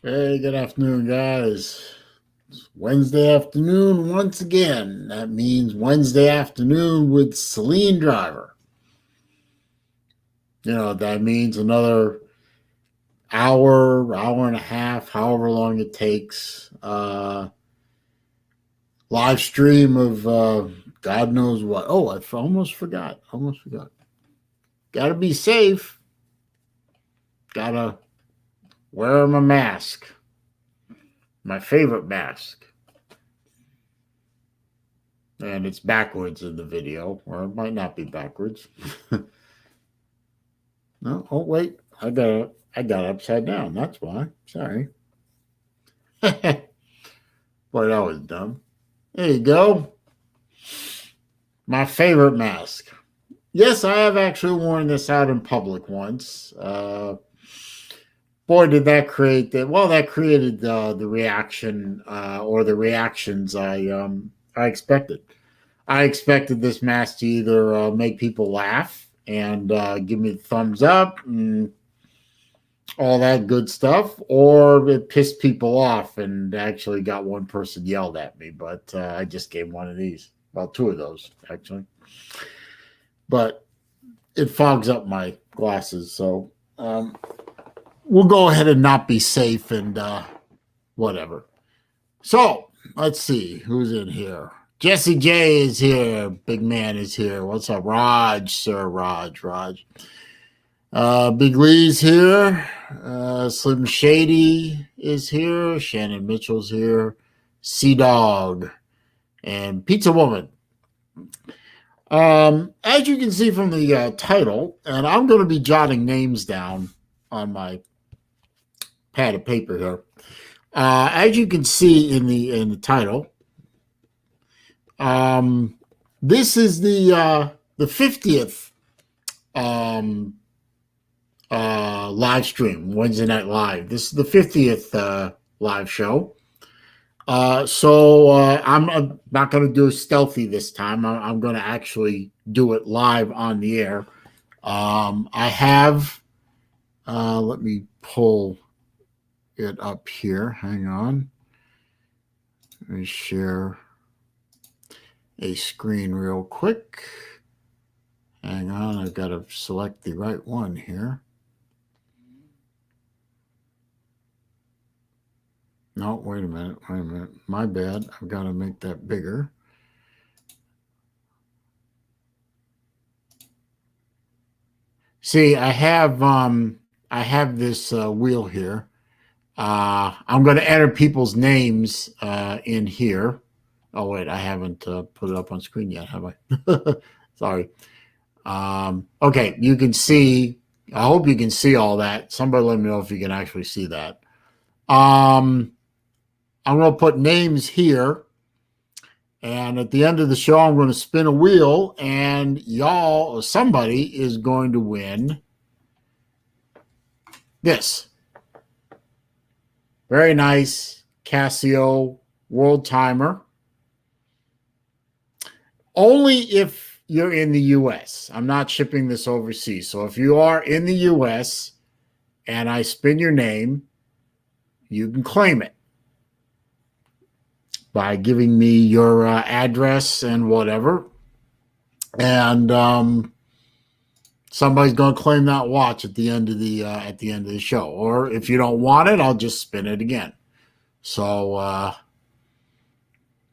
Hey, good afternoon, guys. It's Wednesday afternoon once again. That means Wednesday afternoon with SaleenDriver. You know what that means? Another hour and a half, however long it takes. Live stream of God knows what. Oh, I almost forgot. Almost forgot. Gotta be safe. Gotta wear my mask. My favorite mask. And it's backwards in the video, or it might not be backwards. No, oh wait, I got it upside down. That's why. Sorry. Boy, that was dumb. There you go. My favorite mask. Yes, I have actually worn this out in public once. Boy, did that create that. Well, that created the reaction or the reactions I expected. I expected this mask to either make people laugh and give me the thumbs up and all that good stuff, or it pissed people off and actually got one person yelled at me. But I just gave one of these, well, two of those actually. But it fogs up my glasses, so we'll go ahead and not be safe and whatever. So let's see who's in here. Jesse J is here. Big man is here. What's up, Raj? Sir Raj. Big Lee's here. Slim Shady is here. Shannon Mitchell's here. Sea Dog and Pizza Woman. As you can see from the title, and I'm going to be jotting names down on my pad of paper here. As you can see in the title, this is the 50th live stream, Wednesday Night Live. This is the 50th live show. So I'm not going to do stealthy this time. I'm going to actually do it live on the air. I have, let me pull it up here. Hang on. Let me share a screen real quick. Hang on. I've got to select the right one here. No, wait a minute. My bad. I've got to make that bigger. See, I have this wheel here. I'm going to enter people's names in here. Oh wait, I haven't put it up on screen yet, have I? Sorry. Okay, you can see. I hope you can see all that. Somebody let me know if you can actually see that. I'm going to put names here. And at the end of the show, I'm going to spin a wheel, and y'all, or somebody, is going to win this. Very nice Casio World Timer. Only if you're in the U.S. I'm not shipping this overseas. So if you are in the U.S. and I spin your name, you can claim it by giving me your address and whatever. And somebody's going to claim that watch at the end of the show. Or if you don't want it, I'll just spin it again. So I'm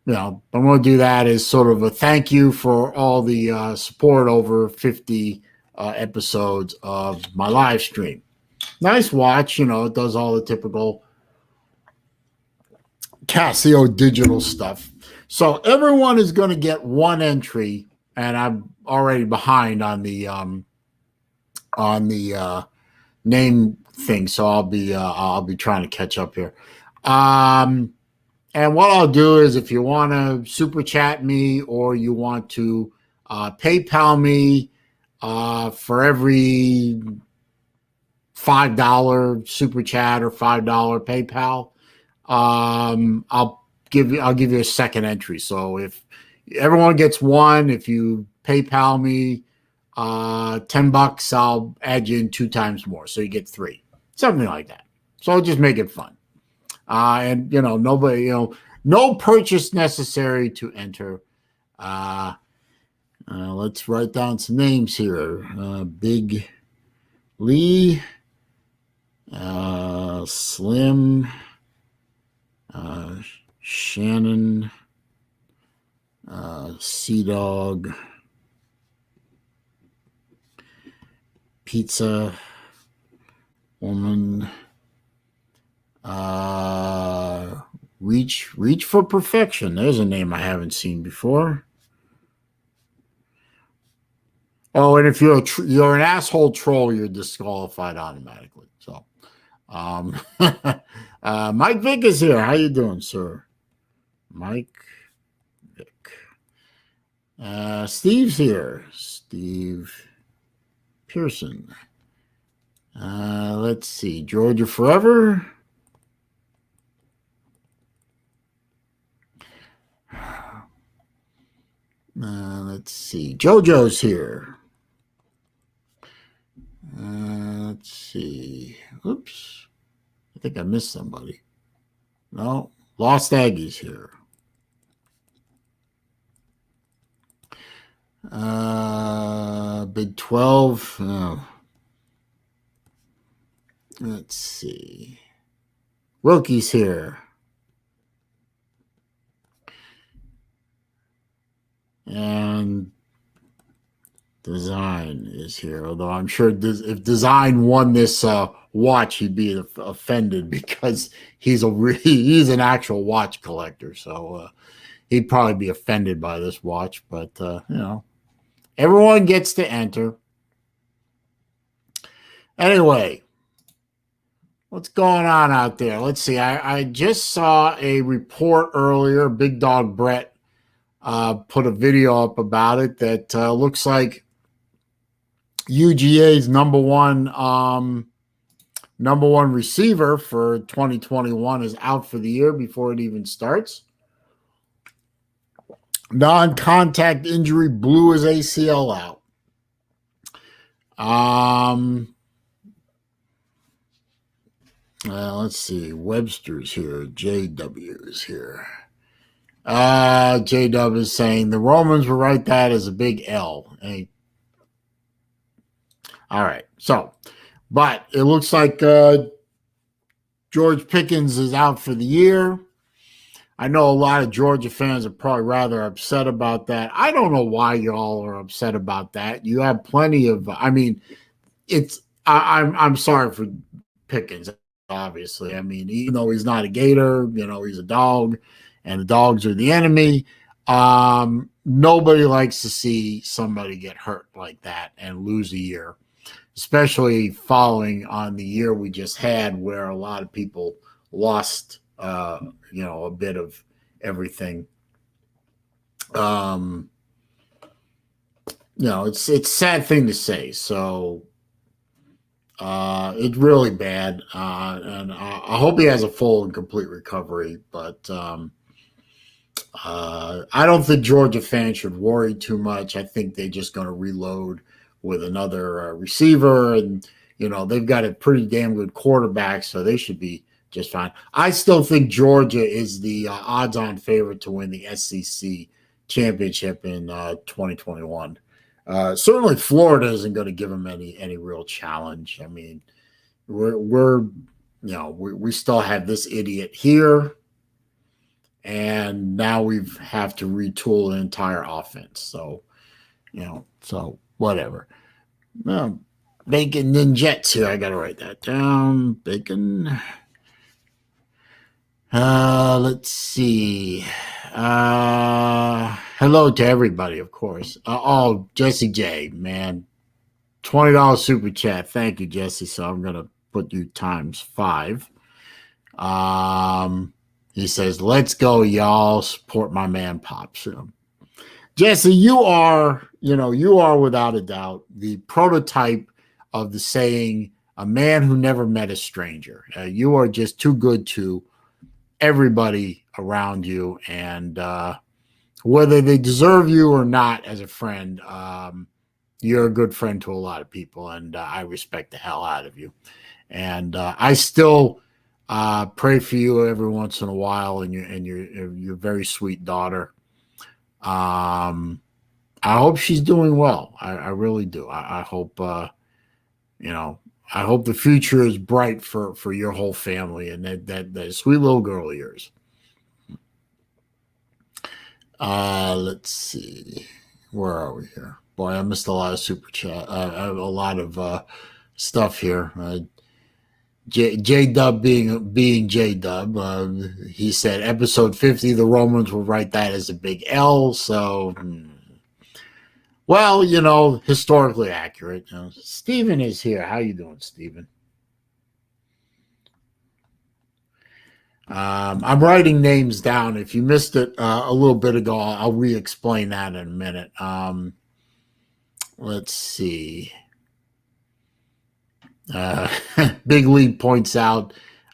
going to do that as sort of a thank you for all the support over 50 episodes of my live stream. Nice watch, it does all the typical Casio digital stuff. So everyone is going to get one entry, and I'm already behind on the name thing, so I'll be trying to catch up here. And what I'll do is, if you want to super chat me or you want to PayPal me for every $5 super chat or $5 PayPal, I'll give you a second entry. So if everyone gets one, if you PayPal me $10, I'll add you in 2 times more, so you get 3, something like that. So I'll just make it fun. And nobody, no purchase necessary to enter. Let's write down some names here. Big Lee, Slim, Shannon, Sea Dog, Pizza Woman, Reach for Perfection. There's a name I haven't seen before. Oh, and if you're an asshole troll, you're disqualified automatically. So, Mike Vick is here. How you doing, sir? Mike Vick. Steve's here. Steve Pearson. Let's see. Georgia Forever. Let's see. JoJo's here. Let's see. Oops. I think I missed somebody. No. Lost Aggie's here. Big 12. Oh. Let's see. Wilkie's here. And Design is here. Although I'm sure if Design won this watch, he'd be offended because he's an actual watch collector. So he'd probably be offended by this watch. But everyone gets to enter. Anyway, what's going on out there? Let's see. I just saw a report earlier. Big Dog Brett put a video up about it that looks like UGA's number one receiver for 2021 is out for the year before it even starts. Non-contact injury, blew his ACL out. Let's see. Webster's here. JW is here. JW is saying the Romans will write that as a big L. Hey. All right. So, but it looks like George Pickens is out for the year. I know a lot of Georgia fans are probably rather upset about that. I don't know why y'all are upset about that. You have plenty of. I mean, I'm sorry for Pickens. Obviously, I mean, even though he's not a Gator, he's a dog, and the dogs are the enemy. Nobody likes to see somebody get hurt like that and lose a year, especially following on the year we just had, where a lot of people lost, a bit of everything. It's a sad thing to say. So. It's really bad, and I hope he has a full and complete recovery. But I don't think Georgia fans should worry too much. I think they're just going to reload with another receiver, and they've got a pretty damn good quarterback, so they should be just fine. I still think Georgia is the odds-on favorite to win the SEC championship in 2021. Certainly, Florida isn't going to give them any real challenge. I mean, we still have this idiot here, and now we have to retool the entire offense. So, so whatever. Bacon Ninjets here. I got to write that down. Bacon. Let's see. Hello to everybody, of course. Jesse J, man. $20 super chat. Thank you, Jesse. So I'm going to put you times 5. He says, let's go, y'all. Support my man, Pops. Jesse, you are without a doubt the prototype of the saying, a man who never met a stranger. You are just too good to everybody around you, and whether they deserve you or not as a friend, you're a good friend to a lot of people, and I respect the hell out of you. And I still Pray for you every once in a while, and your very sweet daughter. Um, I hope she's doing well. I really do. I hope you know. I hope the future is bright for your whole family and that sweet little girl of yours. Let's see. Where are we here? Boy, I missed a lot of super chat. A lot of stuff here. J Dub being J Dub, he said episode 50. The Romans will write that as a big L. So, well, historically accurate. Stephen is here. How you doing, Stephen? I'm writing names down. If you missed it a little bit ago, I'll re-explain that in a minute. Let's see. Big League points out.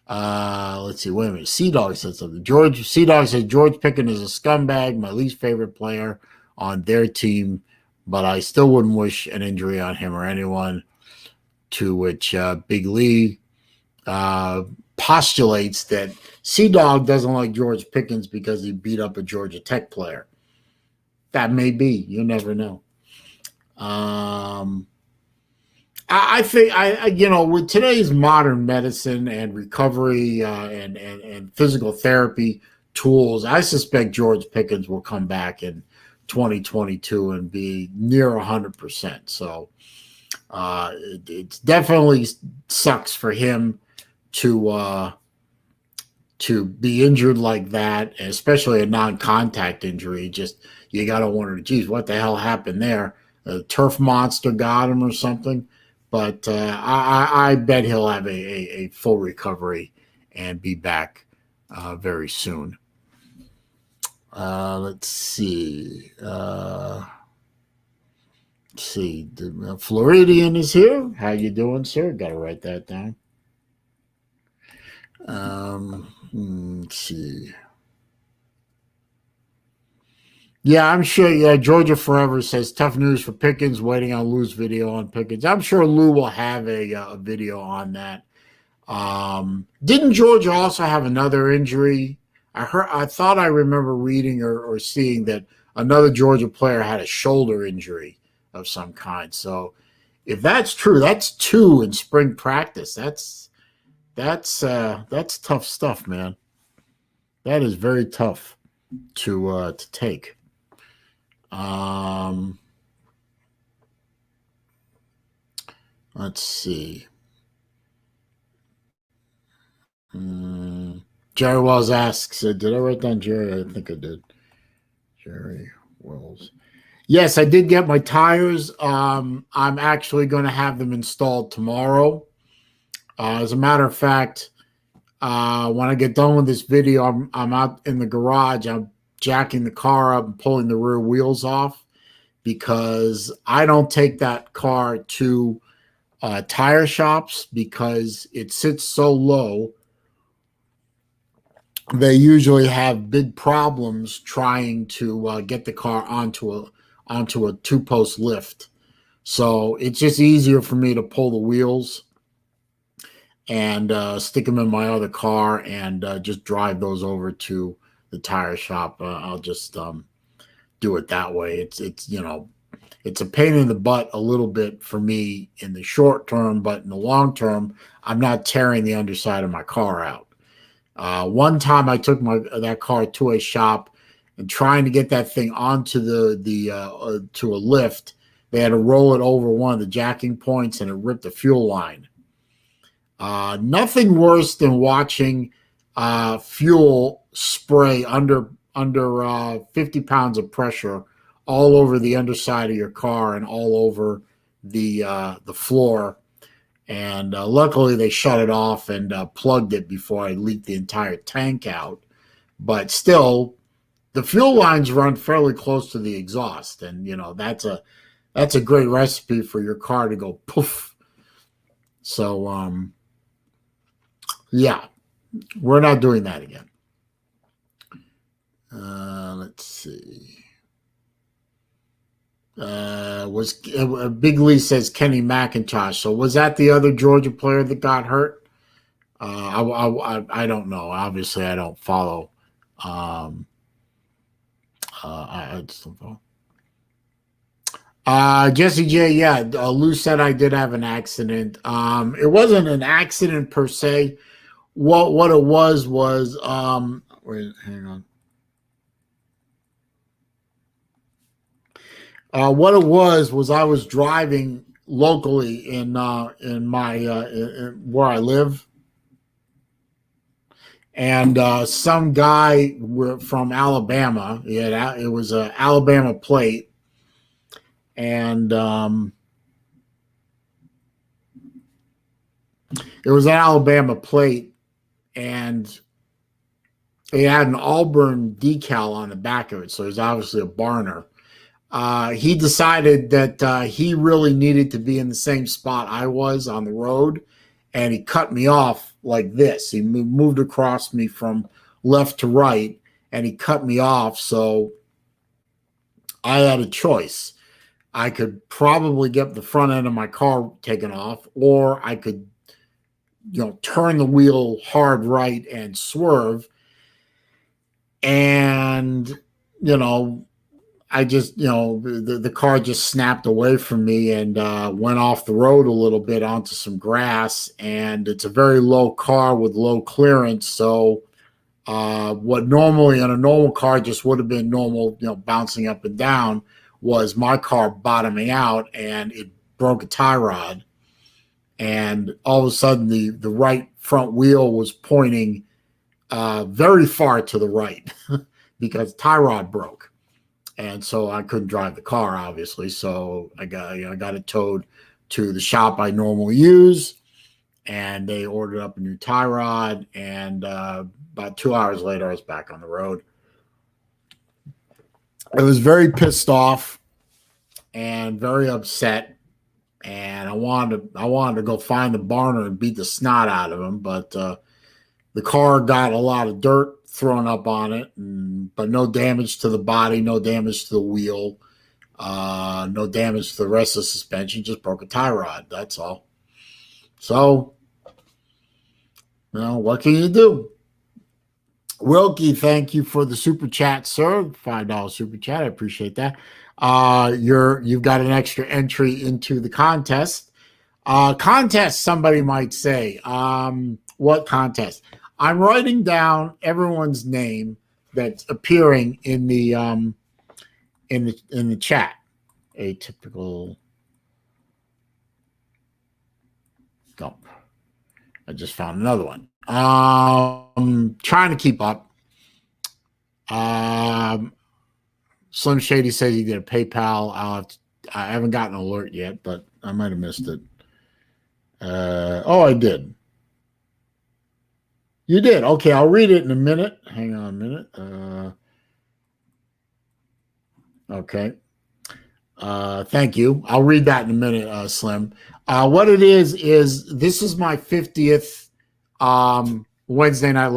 Let's see. Wait a minute. Sea Dog said something. Sea Dog says George Pickens is a scumbag, my least favorite player on their team, but I still wouldn't wish an injury on him or anyone. To which Big Lee postulates that Sea Dog doesn't like George Pickens because he beat up a Georgia Tech player. That may be. You never know. I think with today's modern medicine and recovery and physical therapy tools, I suspect George Pickens will come back in 2022 and be near 100%. So it definitely sucks for him to be injured like that, especially a non-contact injury. Just you got to wonder, geez, what the hell happened there? A turf monster got him or something. But I bet he'll have a full recovery and be back very soon. Let's see. The Floridian is here. How you doing, sir? Got to write that down. Let's see. Yeah, I'm sure. Yeah, Georgia Forever says tough news for Pickens. Waiting on Lou's video on Pickens. I'm sure Lou will have a video on that. Didn't Georgia also have another injury? I thought I remember reading or seeing that another Georgia player had a shoulder injury of some kind. So, if that's true, that's 2 in spring practice. That's tough stuff, man. That is very tough to take. Let's see. Jerry Wells asks, did I write down Jerry? I think I did. Jerry Wells. Yes, I did get my tires. I'm actually going to have them installed tomorrow. As a matter of fact, when I get done with this video, I'm out in the garage. I'm jacking the car up and pulling the rear wheels off because I don't take that car to tire shops because it sits so low. They usually have big problems trying to get the car onto a 2-post lift. So it's just easier for me to pull the wheels and stick them in my other car and just drive those over to the tire shop. I'll just do it that way. It's a pain in the butt a little bit for me in the short term, but in the long term, I'm not tearing the underside of my car out. One time I took that car to a shop and trying to get that thing onto to a lift, they had to roll it over one of the jacking points and it ripped the fuel line. Nothing worse than watching fuel spray under 50 pounds of pressure all over the underside of your car and all over the floor. And luckily they shut it off and plugged it before I leaked the entire tank out. But still, the fuel lines run fairly close to the exhaust, and that's a great recipe for your car to go poof. So yeah, we're not doing that again. Let's see. Big Lee says Kenny McIntosh. So was that the other Georgia player that got hurt? I don't know. Obviously, I don't follow. Um, I just don't follow. Jesse J, yeah, Lou said I did have an accident. It wasn't an accident per se. What it was wait, hang on. What it was I was driving locally in my where I live, and some guy from Alabama. Yeah, it was a Alabama plate, and it was an Alabama plate, and it had an Auburn decal on the back of it, so it was obviously a Barner. He decided that he really needed to be in the same spot I was on the road, and he cut me off like this. He moved across me from left to right, and he cut me off. So I had a choice. I could probably get the front end of my car taken off, or I could, turn the wheel hard right and swerve. And, I just, the car just snapped away from me and went off the road a little bit onto some grass. And it's a very low car with low clearance. So what normally in a normal car just would have been normal, bouncing up and down, was my car bottoming out, and it broke a tie rod. And all of a sudden, the right front wheel was pointing very far to the right because tie rod broke. And so I couldn't drive the car, obviously. So I got it towed to the shop I normally use, and they ordered up a new tie rod. And about 2 hours later, I was back on the road. I was very pissed off and very upset, and I wanted to go find the Barner and beat the snot out of him, but the car got a lot of dirt thrown up on it, but no damage to the body, no damage to the wheel, no damage to the rest of the suspension. Just broke a tie rod. That's all. So, what can you do? Wilkie, thank you for the super chat, sir. $5 super chat. I appreciate that. You've got an extra entry into the contest. Contest, somebody might say. What contest? I'm writing down everyone's name that's appearing in the chat. Atypical. Dump. I just found another one. Trying to keep up. Slim Shady says he did a PayPal. I haven't gotten an alert yet, but I might have missed it. I did. You did. Okay, I'll read it in a minute. Hang on a minute. Okay. Thank you. I'll read that in a minute, Slim. What it is this is my 50th Wednesday Night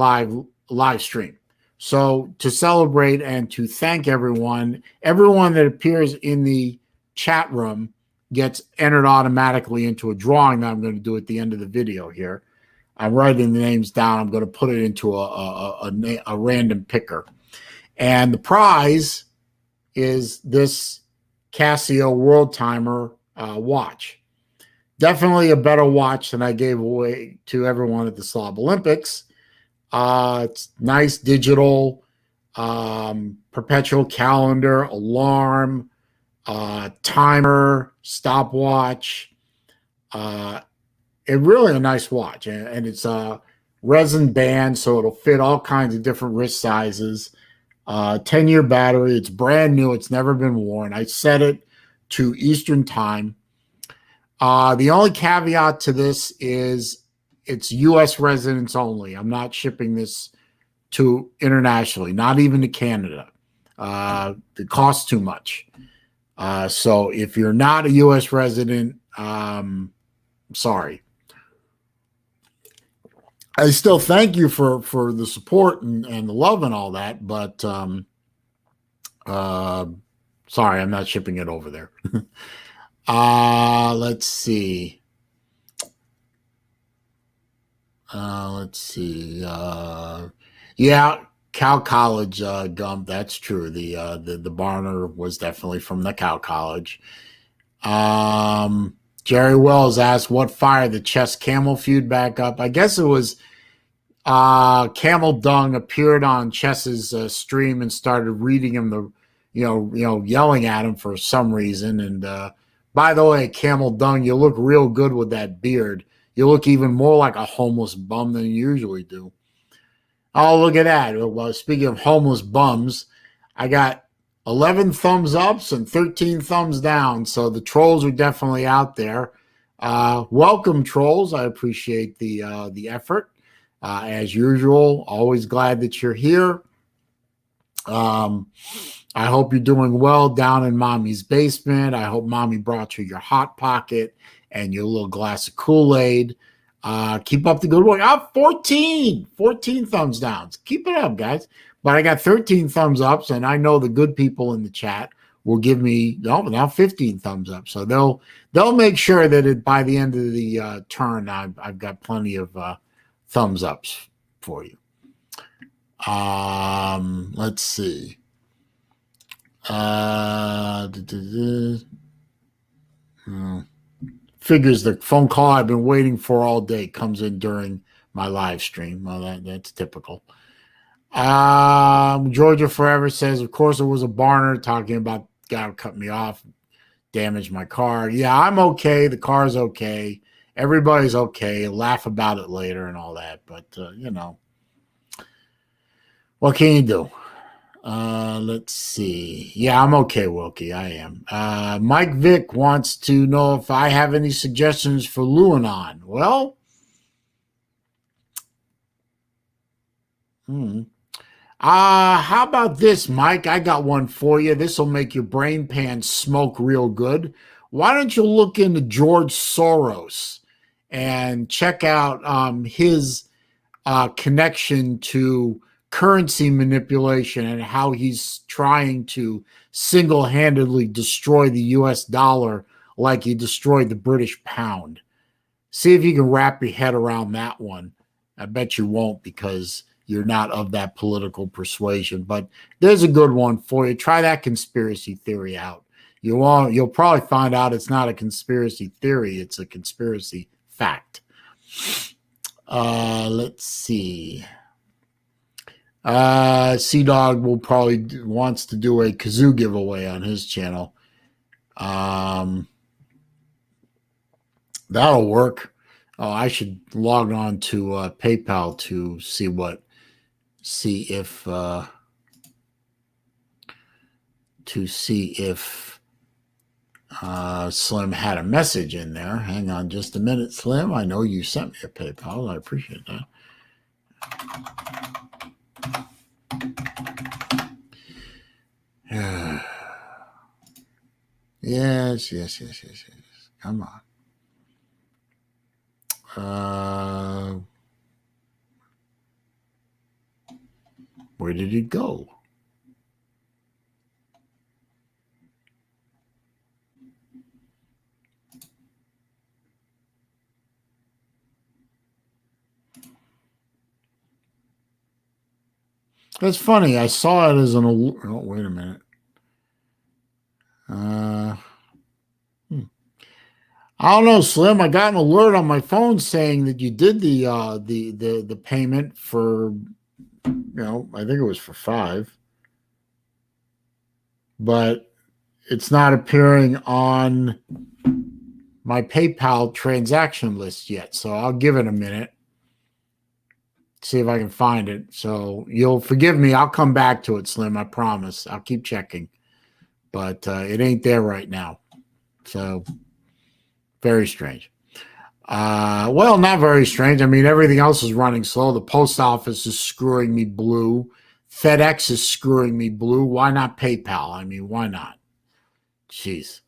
live stream. So to celebrate and to thank everyone that appears in the chat room gets entered automatically into a drawing that I'm going to do at the end of the video here. I'm writing the names down. I'm going to put it into a random picker. And the prize is this Casio World Timer watch. Definitely a better watch than I gave away to everyone at the Slob Olympics. It's nice digital, perpetual calendar, alarm, timer, stopwatch. It's really a nice watch, and it's a resin band, so it'll fit all kinds of different wrist sizes. 10-year battery. It's brand new. It's never been worn. I set it to Eastern time. The only caveat to this is it's U.S. residents only. I'm not shipping this to internationally, not even to Canada. It costs too much. So if you're not a U.S. resident, sorry. I still thank you for the support and the love and all that, but sorry, I'm not shipping it over there. Let's see. Let's see. Yeah, Cal College gum. That's true. The Barner was definitely from the Cal College. Jerry Wells asked what fired the Chess Camel feud back up. I guess it was Camel Dung appeared on Chess's stream and started reading him yelling at him for some reason. And by the way, Camel Dung, you look real good with that beard. You look even more like a homeless bum than you usually do. Oh, look at that. Well, speaking of homeless bums, I got 11 thumbs ups and 13 thumbs down. So the trolls are definitely out there. Welcome, trolls. I appreciate the effort. As usual, always glad that you're here. I hope you're doing well down in mommy's basement. I hope mommy brought you your hot pocket and your little glass of Kool-Aid. Keep up the good work. 14 thumbs downs. Keep it up, guys. But I got 13 thumbs ups, and I know the good people in the chat will give me now 15 thumbs up. So they'll make sure that by the end of the turn, I've got plenty of thumbs ups for you. Let's see. Figures the phone call I've been waiting for all day comes in during my live stream. Well, that's typical. Georgia Forever says, of course, it was a Barner talking about guy cut me off, damaged my car. Yeah, I'm okay. The car's okay. Everybody's okay. Laugh about it later and all that. But, what can you do? Let's see. Yeah, I'm okay, Wilkie. I am. Mike Vick wants to know if I have any suggestions for Luanon. Well, how about this, Mike? I got one for you. This will make your brain pan smoke real good. Why don't you look into George Soros and check out his connection to currency manipulation and how he's trying to single-handedly destroy the US dollar like he destroyed the British pound. See if you can wrap your head around that one. I bet you won't because you're not of that political persuasion, but there's a good one for you. Try that conspiracy theory out. You'll probably find out it's not a conspiracy theory, it's a conspiracy fact. Let's see. Sea-Dog will probably wants to do a kazoo giveaway on his channel. That'll work. Oh, I should log on to PayPal to see if Slim had a message in there. Hang on just a minute, Slim. I know you sent me a PayPal. I appreciate that. Yes. Come on. Where did it go? That's funny. I saw it as an alert. Oh, wait a minute. I don't know, Slim. I got an alert on my phone saying that you did the payment for, I think it was for 5, but it's not appearing on my PayPal transaction list yet. So I'll give it a minute, see if I can find it. So you'll forgive me. I'll come back to it, Slim. I promise. I'll keep checking, but it ain't there right now. So very strange. Well, not very strange. I mean, everything else is running slow. The post office is screwing me blue. FedEx is screwing me blue. Why not PayPal? I mean, why not? Jeez.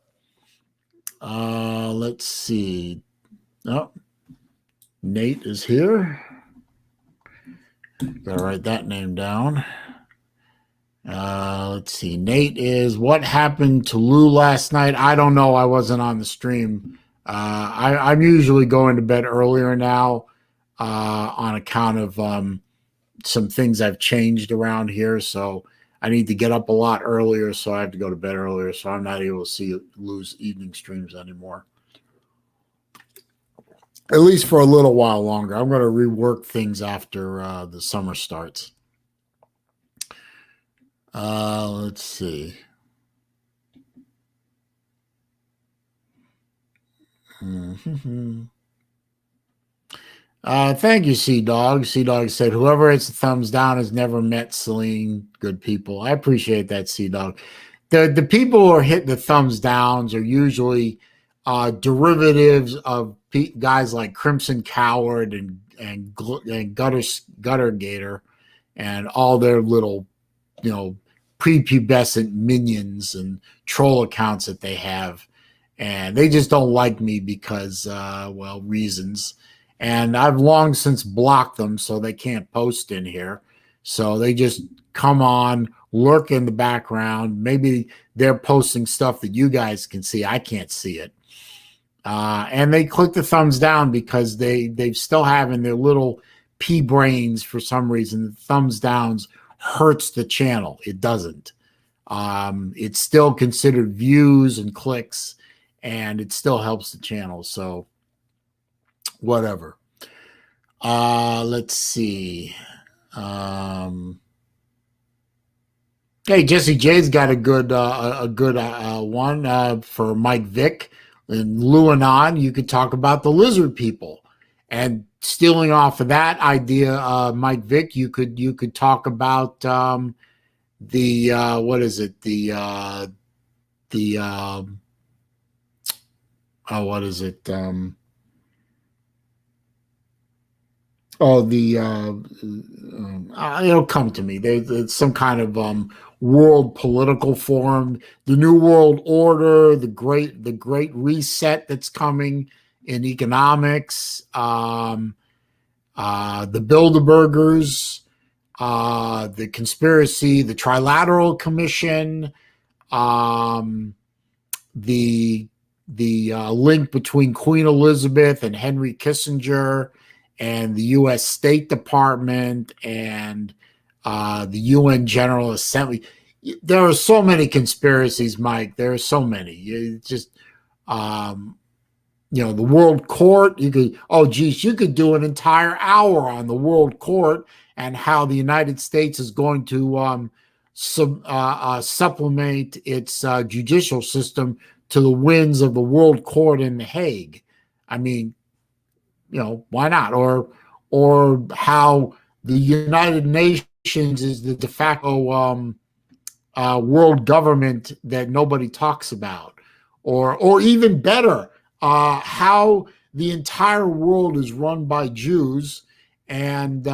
Let's see. Oh, Nate is here. Gotta write that name down. Let's see. Nate is, what happened to Lou last night? I don't know. I wasn't on the stream. I'm usually going to bed earlier now. on account of some things I've changed around here. So I need to get up a lot earlier, so I have to go to bed earlier. So I'm not able to see lose evening streams anymore, at least for a little while longer. I'm going to rework things after the summer starts. Let's see. Mm-hmm. Thank you, Sea Dog. Sea Dog said, "Whoever hits a thumbs down has never met Saleen. Good people." I appreciate that, Sea Dog. The people who are hitting the thumbs downs are usually derivatives of guys like Crimson Coward and Gutter Gator and all their little, prepubescent minions and troll accounts that they have, and they just don't like me because, reasons. And I've long since blocked them, so they can't post in here. So they just come on, lurk in the background. Maybe they're posting stuff that you guys can see. I can't see it. And they click the thumbs down because they still have in their little pea brains, for some reason, the thumbs downs hurts the channel. It doesn't. It's still considered views and clicks, and it still helps the channel. So whatever. Let's see. Hey, Jesse J's got a good one for Mike Vick and Lou and On. You could talk about the lizard people, and stealing off of that idea, Mike Vick, you could talk about the what is it, what is it, it'll come to me. There's some kind of world political forum, the New World Order, the Great Reset that's coming in economics, the Bilderbergers, the conspiracy, the Trilateral Commission, the link between Queen Elizabeth and Henry Kissinger, and the U.S. State Department, and the UN General Assembly. There are so many conspiracies, Mike. There are so many. It's just, the World Court. You could do an entire hour on the World Court and how the United States is going to supplement its judicial system to the winds of the World Court in The Hague. I mean, why not? Or how the United Nations is the de facto world government that nobody talks about, or even better, how the entire world is run by Jews, and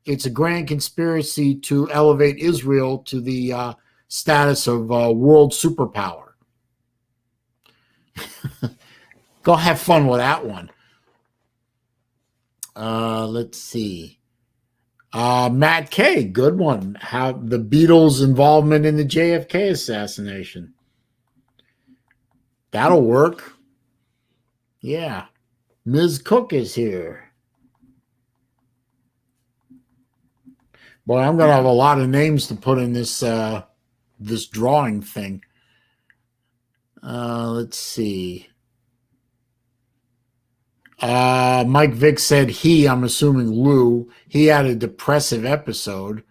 it's a grand conspiracy to elevate Israel to the status of world superpower. Go have fun with that one. Let's see. Matt K, good one. How the Beatles' involvement in the JFK assassination. That'll work. Yeah. Ms. Cook is here. Boy, I'm going to have a lot of names to put in this drawing thing. Let's see. Mike Vick said I'm assuming Lou, he had a depressive episode.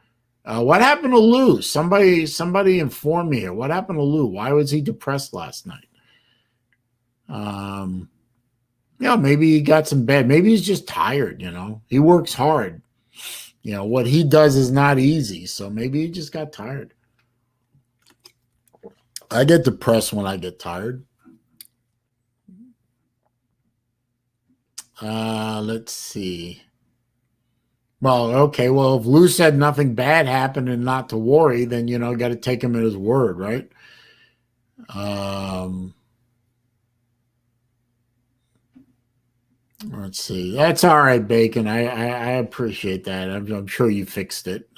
What happened to Lou? Somebody inform me here. What happened to Lou? Why was he depressed last night? Maybe he got some bad. Maybe he's just tired, He works hard. What he does is not easy. So maybe he just got tired. I get depressed when I get tired. Let's see. Well, okay. Well, if Lou said nothing bad happened and not to worry, then, got to take him at his word, right? Let's see. That's all right, Bacon. I appreciate that. I'm sure you fixed it.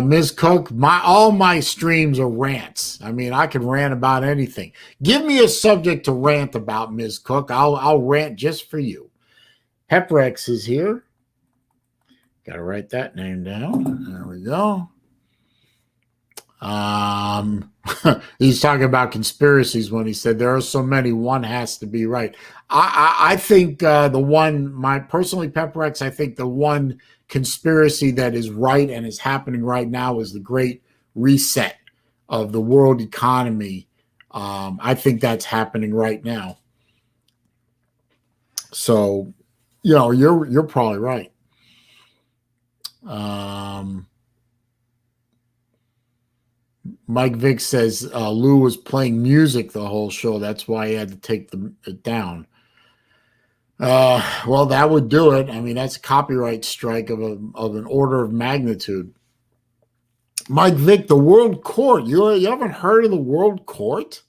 Ms. Cook, all my streams are rants. I mean, I can rant about anything. Give me a subject to rant about, Ms. Cook. I'll rant just for you. Heprex is here. Got to write that name down. There we go. He's talking about conspiracies when he said there are so many, one has to be right. I think the one, personally, Pepperex, I think the one conspiracy that is right and is happening right now is the great reset of the world economy. I think that's happening right now. So, you're probably right. Mike Vick says Lou was playing music the whole show. That's why he had to take it down. Well, that would do it. I mean, that's a copyright strike of an order of magnitude. Mike Vick, the World Court. You haven't heard of the World Court?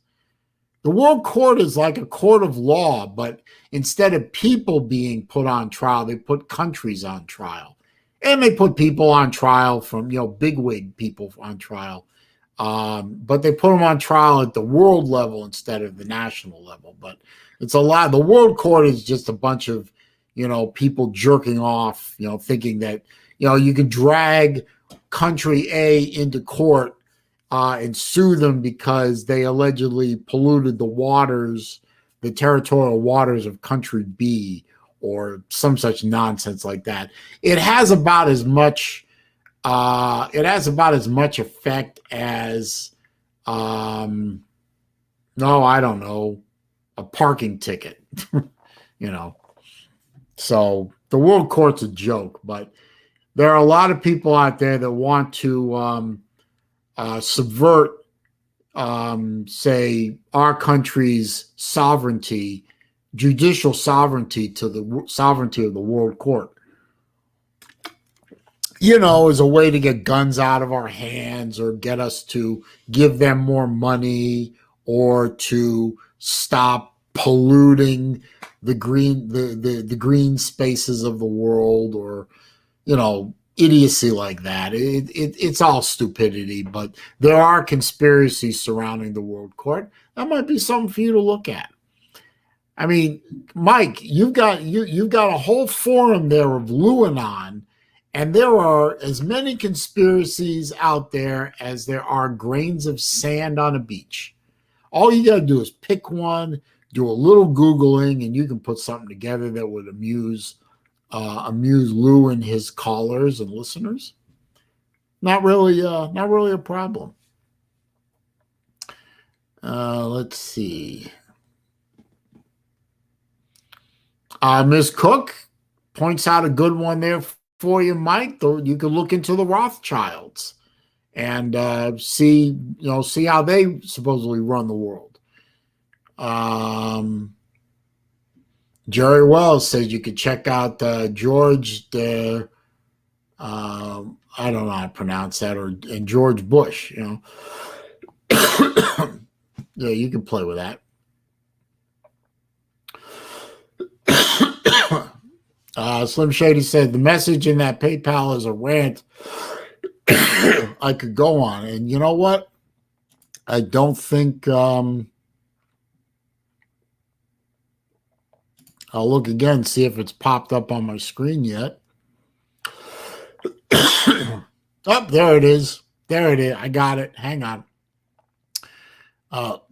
The World Court is like a court of law, but instead of people being put on trial, they put countries on trial. And they put people on trial from, bigwig people on trial. But they put them on trial at the world level instead of the national level. But it's a lot. The World Court is just a bunch of, people jerking off, thinking that, you can drag country A into court and sue them because they allegedly polluted the territorial waters of country B, or some such nonsense like that. It has about as much effect as no, I don't know, a parking ticket. So the World Court's a joke, but there are a lot of people out there that want to subvert, say, our country's sovereignty, judicial sovereignty, to the sovereignty of the World Court. As a way to get guns out of our hands, or get us to give them more money, or to stop polluting the green spaces of the world, or idiocy like that. It's all stupidity, but there are conspiracies surrounding the World Court. That might be something for you to look at. I mean, Mike, you've got a whole forum there of Luanon, and there are as many conspiracies out there as there are grains of sand on a beach. All you got to do is pick one, do a little Googling, and you can put something together that would amuse Lou and his callers and listeners. Not really a problem. Let's see. Ms. Cook points out a good one there for you, Mike. You can look into the Rothschilds and see how they supposedly run the world. Jerry Wells says you could check out George I don't know how to pronounce that, and George Bush. Yeah, you can play with that. Slim Shady said the message in that PayPal is a rant. I could go on, and you know what? I don't think. I'll look again, see if it's popped up on my screen yet. Oh, there it is. There it is. I got it. Hang on. Oh,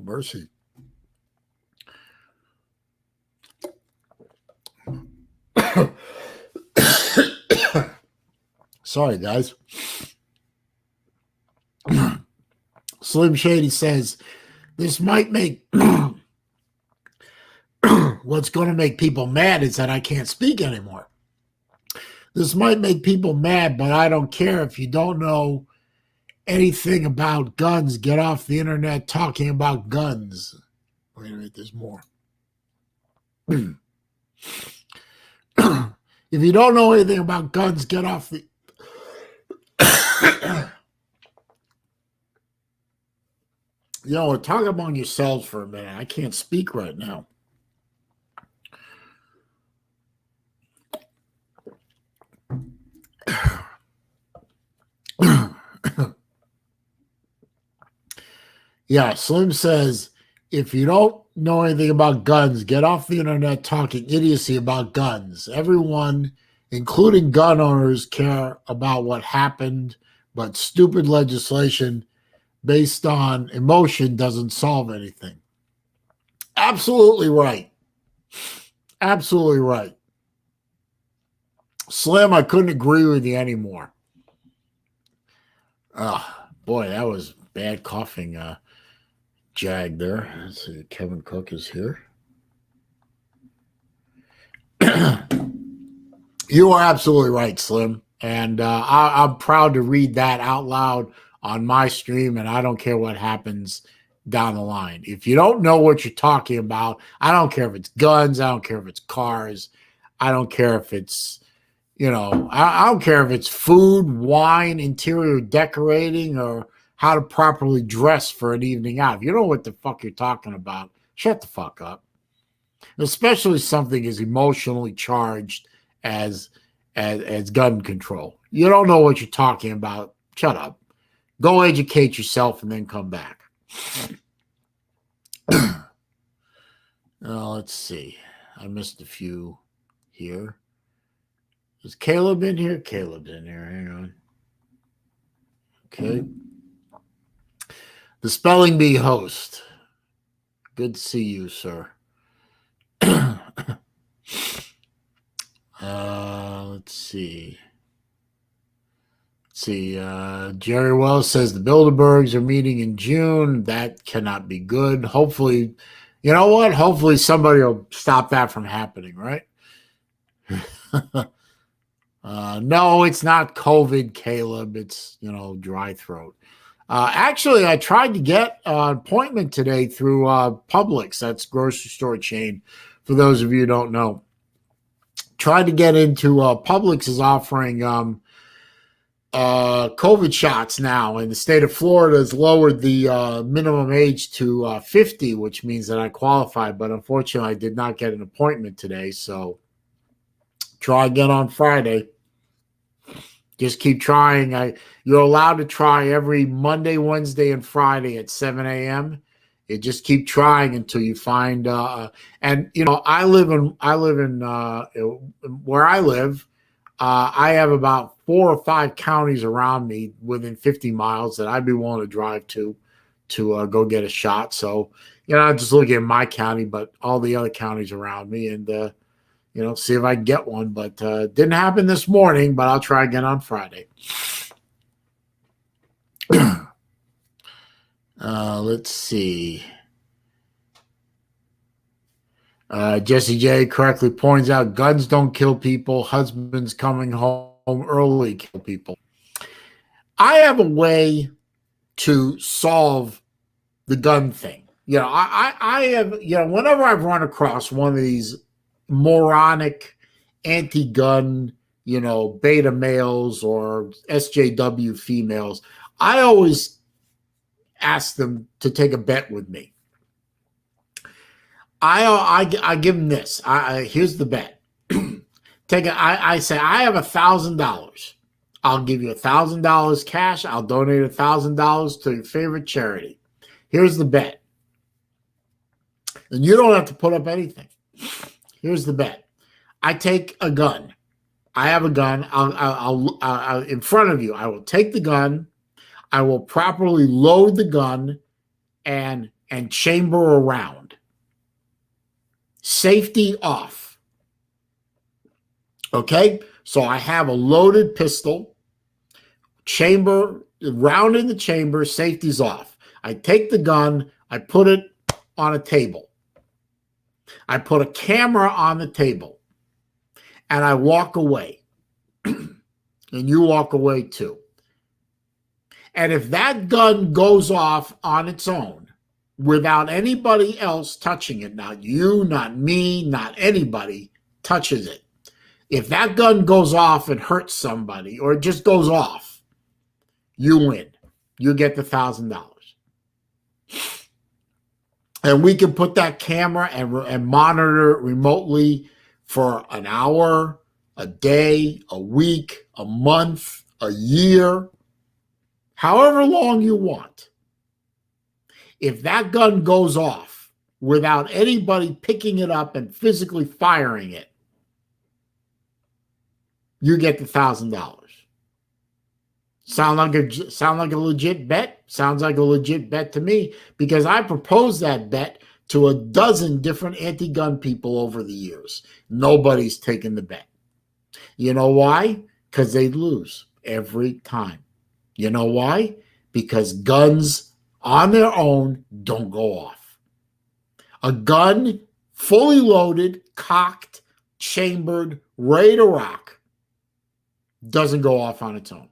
mercy. Sorry, guys. Slim Shady says this might make what's going to make people mad is that I can't speak anymore. This might make people mad, but I don't care. If you don't know anything about guns, get off the internet talking about guns. Wait a minute, there's more. If you don't know anything about guns, get off the... talk among yourselves for a minute. I can't speak right now. Yeah, Slim says, if you don't know anything about guns, get off the internet talking idiocy about guns. Everyone, including gun owners, care about what happened, but stupid legislation based on emotion doesn't solve anything. Absolutely right. Absolutely right. Slim, I couldn't agree with you anymore. Oh, boy, that was bad coughing jag there. Let's see, Kevin Cook is here. You are absolutely right, Slim. And I'm proud to read that out loud on my stream, and I don't care what happens down the line. If you don't know what you're talking about, I don't care if it's guns, I don't care if it's cars, I don't care if it's, I don't care if it's food, wine, interior decorating, or how to properly dress for an evening out. If you don't know what the fuck you're talking about, shut the fuck up. Especially something as emotionally charged as gun control. You don't know what you're talking about. Shut up. Go educate yourself and then come back. Let's see. I missed a few here. Is Caleb in here? Caleb's in here. Hang on. Okay. The Spelling Bee host. Good to see you, sir. Let's see. Jerry Wells says the Bilderbergs are meeting in June. That cannot be good. Hopefully, you know what? Hopefully somebody will stop that from happening, right? No, it's not COVID, Caleb. It's, dry throat. Actually, I tried to get an appointment today through Publix. That's grocery store chain, for those of you who don't know. Tried to get into Publix is offering COVID shots now, and the state of Florida has lowered the minimum age to 50, which means that I qualify. But unfortunately, I did not get an appointment today, so try again on Friday. Just keep trying. You're allowed to try every Monday, Wednesday, and Friday at 7 a.m. You just keep trying until you find. And I live in where I live. I have about 4 or 5 counties around me within 50 miles that I'd be willing to drive to go get a shot. So I'm just looking at my county, but all the other counties around me, and see if I can get one. But didn't happen this morning, but I'll try again on Friday. Let's see. Jesse J correctly points out guns don't kill people. Husbands coming home early kill people. I have a way to solve the gun thing. I have, whenever I've run across one of these moronic anti-gun, beta males or SJW females, I always ask them to take a bet with me. I give them this. Here's the bet. I say I have $1,000. I'll give you $1,000 cash. I'll donate $1,000 to your favorite charity. Here's the bet, and you don't have to put up anything. Here's the bet. I take a gun. I have a gun. I'll in front of you. I will take the gun. I will properly load the gun and chamber around. Safety off. Okay? So I have a loaded pistol, chamber, round in the chamber, safety's off. I take the gun, I put it on a table. I put a camera on the table, and I walk away. And you walk away too. And if that gun goes off on its own without anybody else touching it, not you, not me, not anybody touches it, if that gun goes off and hurts somebody or it just goes off, you win. You get the $1,000. And we can put that camera and monitor it remotely for an hour, a day, a week, a month, a year, however long you want. If that gun goes off without anybody picking it up and physically firing it, you get the $1,000. Sound like a legit bet? Sounds like a legit bet to me, because I proposed that bet to a dozen different anti-gun people over the years. Nobody's taken the bet. You know why? Because they lose every time. You know why? Because guns on their own don't go off. A gun fully loaded, cocked, chambered, ready to rock doesn't go off on its own.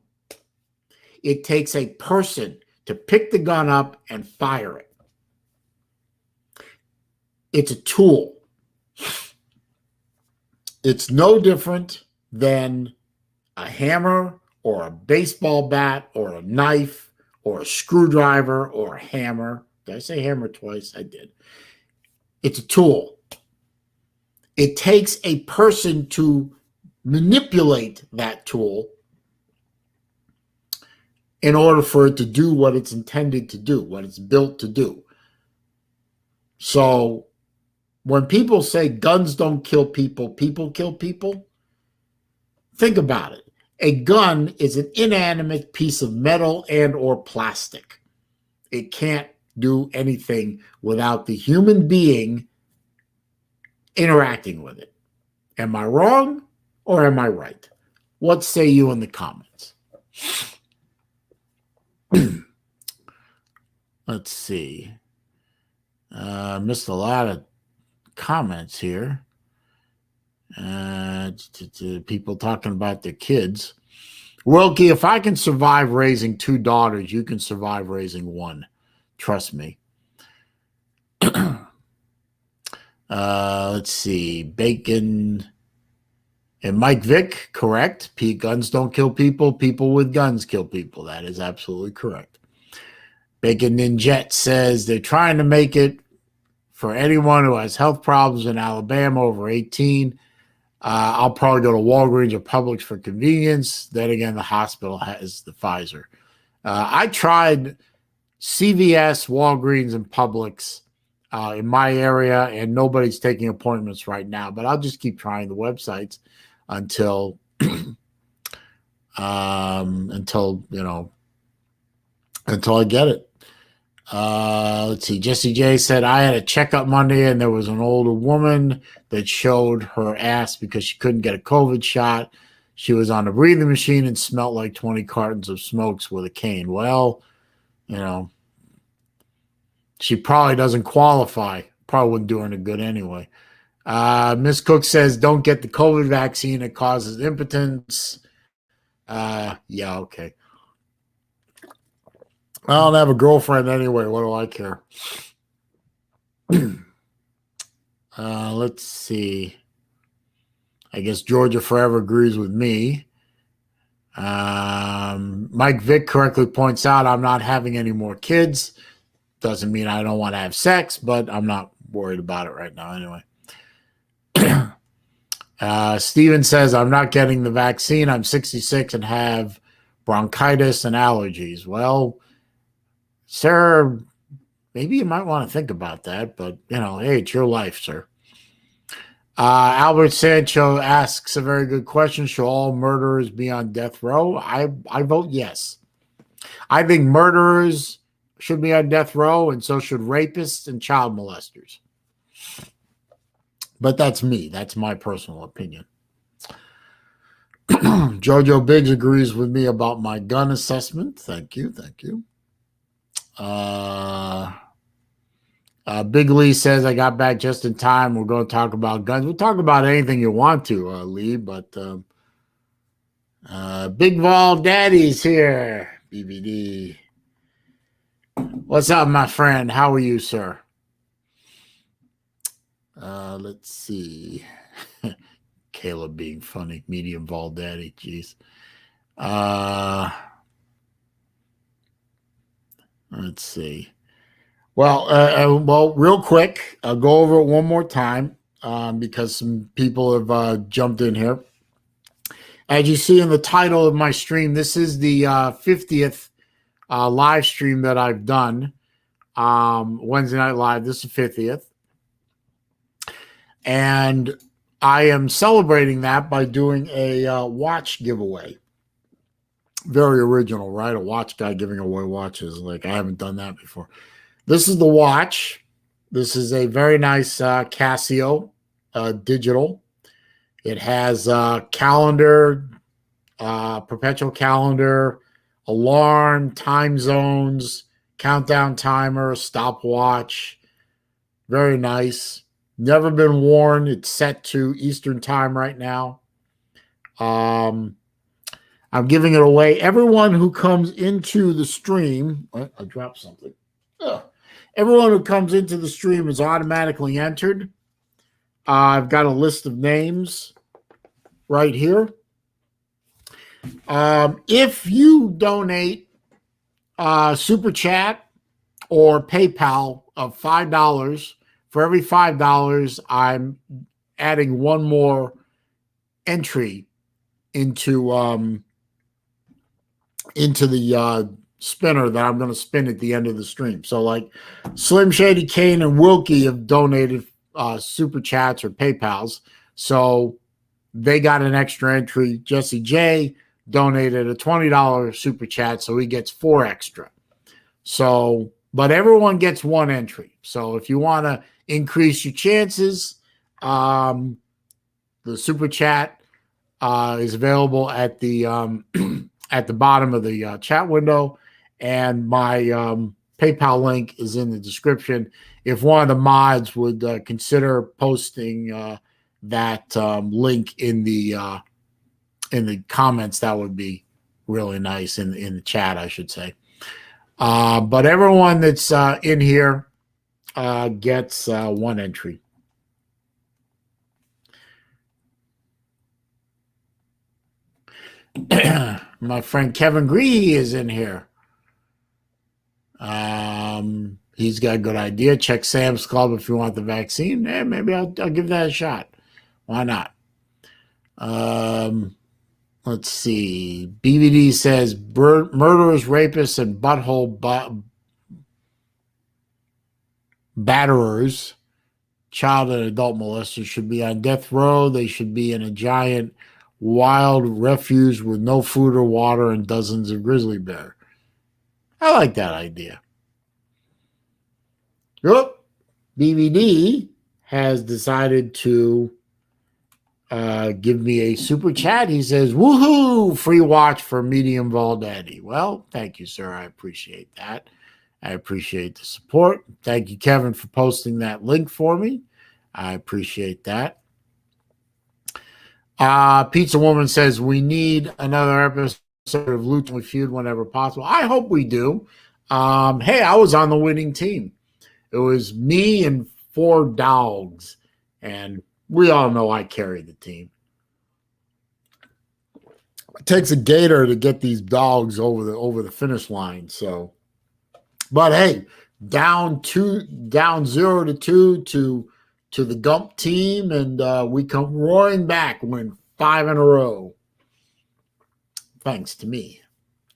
It takes a person to pick the gun up and fire it. It's a tool. It's no different than a hammer or a baseball bat or a knife or a screwdriver or a hammer. Did I say hammer twice? I did. It's a tool. It takes a person to manipulate that tool in order for it to do what it's intended to do, what it's built to do. So when people say guns don't kill people, people kill people, think about it. A gun is an inanimate piece of metal and or plastic. It can't do anything without the human being interacting with it. Am I wrong or am I right? What say you in the comments? Let's see. Missed a lot of comments here. To people talking about their kids. Wilkie, if I can survive raising 2 daughters, you can survive raising 1. Trust me. Let's see. Bacon and Mike Vick, correct. Guns don't kill people. People with guns kill people. That is absolutely correct. Bacon Ninjet says they're trying to make it for anyone who has health problems in Alabama over 18. I'll probably go to Walgreens or Publix for convenience. Then again, the hospital has the Pfizer. I tried CVS, Walgreens, and Publix in my area, and nobody's taking appointments right now. But I'll just keep trying the websites until until I get it. Let's see. Jesse J said, I had a checkup Monday and there was an older woman that showed her ass because she couldn't get a COVID shot. She was on a breathing machine and smelled like 20 cartons of smokes with a cane. Well, she probably doesn't qualify. Probably wouldn't do her any good anyway. Miss Cook says, don't get the COVID vaccine. It causes impotence. Yeah, okay. I don't have a girlfriend anyway. What do I care? Let's see. I guess Georgia Forever agrees with me. Mike Vick correctly points out I'm not having any more kids. Doesn't mean I don't want to have sex, but I'm not worried about it right now anyway. Steven says, I'm not getting the vaccine. I'm 66 and have bronchitis and allergies. Well, sir, maybe you might want to think about that, but, hey, it's your life, sir. Albert Sancho asks a very good question. Should all murderers be on death row? I vote yes. I think murderers should be on death row, and so should rapists and child molesters. But that's me. That's my personal opinion. Jojo Biggs agrees with me about my gun assessment. Thank you. Thank you. Big Lee says, I got back just in time. We're going to talk about guns. We'll talk about anything you want to, Lee, but Big Vol Daddy's here. BBD. What's up, my friend? How are you, sir? Let's see. Caleb being funny. Medium Vol Daddy. Jeez. Let's see. Well, real quick, I'll go over it one more time because some people have jumped in here. As you see in the title of my stream, this is the 50th live stream that I've done. Wednesday Night Live, this is the 50th. And I am celebrating that by doing a watch giveaway. Very original, right? A watch guy giving away watches. Like, I haven't done that before. This is the watch. This is a very nice Casio digital. It has calendar, perpetual calendar, alarm, time zones, countdown timer, stopwatch. Very nice. Never been worn. It's set to Eastern time right now. I'm giving it away. Everyone who comes into the stream, I dropped something. Ugh. Everyone who comes into the stream is automatically entered. I've got a list of names right here. If you donate Super Chat or PayPal of $5, for every $5, I'm adding one more entry into the spinner that I'm going to spin at the end of the stream. So, like, Slim Shady, Kane, and Wilkie have donated Super Chats or PayPals. So they got an extra entry. Jesse J donated a $20 Super Chat, so he gets 4 extra. So, but everyone gets 1 entry. So if you want to increase your chances, the Super Chat is available at the at the bottom of the chat window, and my PayPal link is in the description. If one of the mods would consider posting that link in the comments, that would be really nice, in the chat, I should say. But everyone that's in here gets 1 entry. My friend Kevin Gree is in here. He's got a good idea. Check Sam's Club if you want the vaccine. Maybe I'll give that a shot. Why not? Let's see. BVD says murderers, rapists, and butthole batterers, child and adult molesters should be on death row. They should be in a giant wild refuge with no food or water and dozens of grizzly bear. I like that idea. Yep. BVD has decided to give me a super chat. He says, woohoo, free watch for Medium Vol Daddy. Well, thank you, sir. I appreciate that. I appreciate the support. Thank you, Kevin, for posting that link for me. I appreciate that. Pizza Woman says, we need another episode of Lucha Feud whenever possible. I hope we do. Hey, I was on the winning team. It was me and 4 dogs, and we all know I carry the team. It takes a gator to get these dogs over the finish line. So, but hey, down 0-2 to the Gump team, and we come roaring back, win 5 in a row. Thanks to me.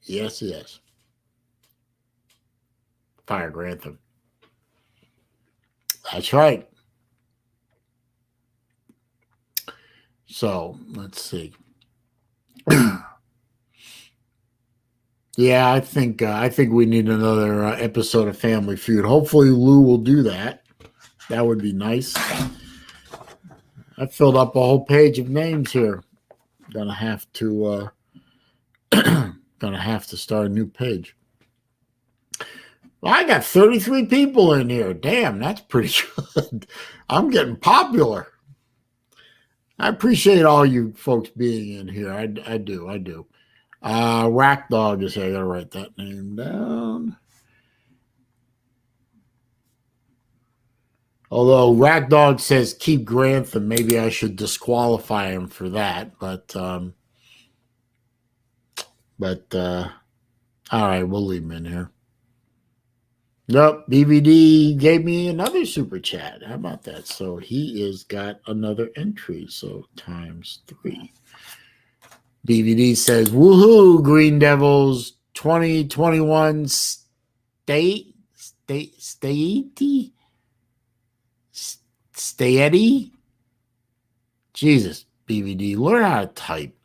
Yes, yes. Fire Grantham. That's right. So let's see. Yeah, I think we need another episode of Family Feud. Hopefully, Lou will do that. That would be nice. I filled up a whole page of names here. Gonna have to start a new page. Well, I got 33 people in here. Damn, that's pretty good. I'm getting popular. I appreciate all you folks being in here. I do. Rack Dog is here. I gotta write that name down. Although Rack Dog says keep Grantham, maybe I should disqualify him for that. But all right, we'll leave him in here. Yep, BBD gave me another super chat. How about that? So he has got another entry. So ×3. BVD says, woohoo, Green Devils 2021 stay steady. Jesus, BVD, learn how to type.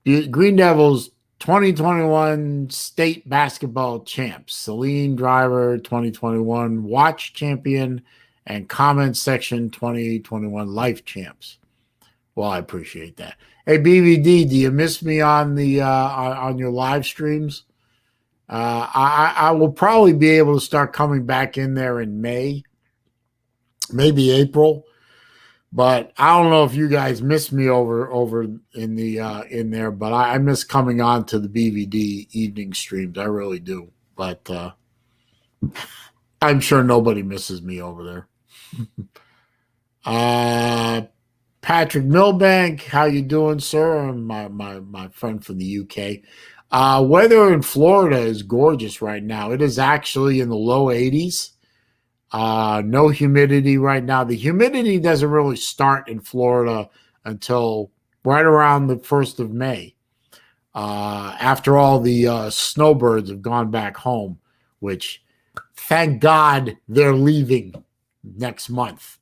Green Devils 2021 state basketball champs. SaleenDriver 2021 watch champion and comment section 2021 life champs. Well, I appreciate that. Hey, BVD, do you miss me on the on your live streams? I will probably be able to start coming back in there in May, maybe April. But I don't know if you guys miss me over in the in there, but I miss coming on to the BVD evening streams. I really do. But I'm sure nobody misses me over there. Patrick Milbank, how you doing, sir? My friend from the UK. Weather in Florida is gorgeous right now. It is actually in the low 80s. No humidity right now. The humidity doesn't really start in Florida until right around the 1st of May. After all the snowbirds have gone back home, which thank God they're leaving next month.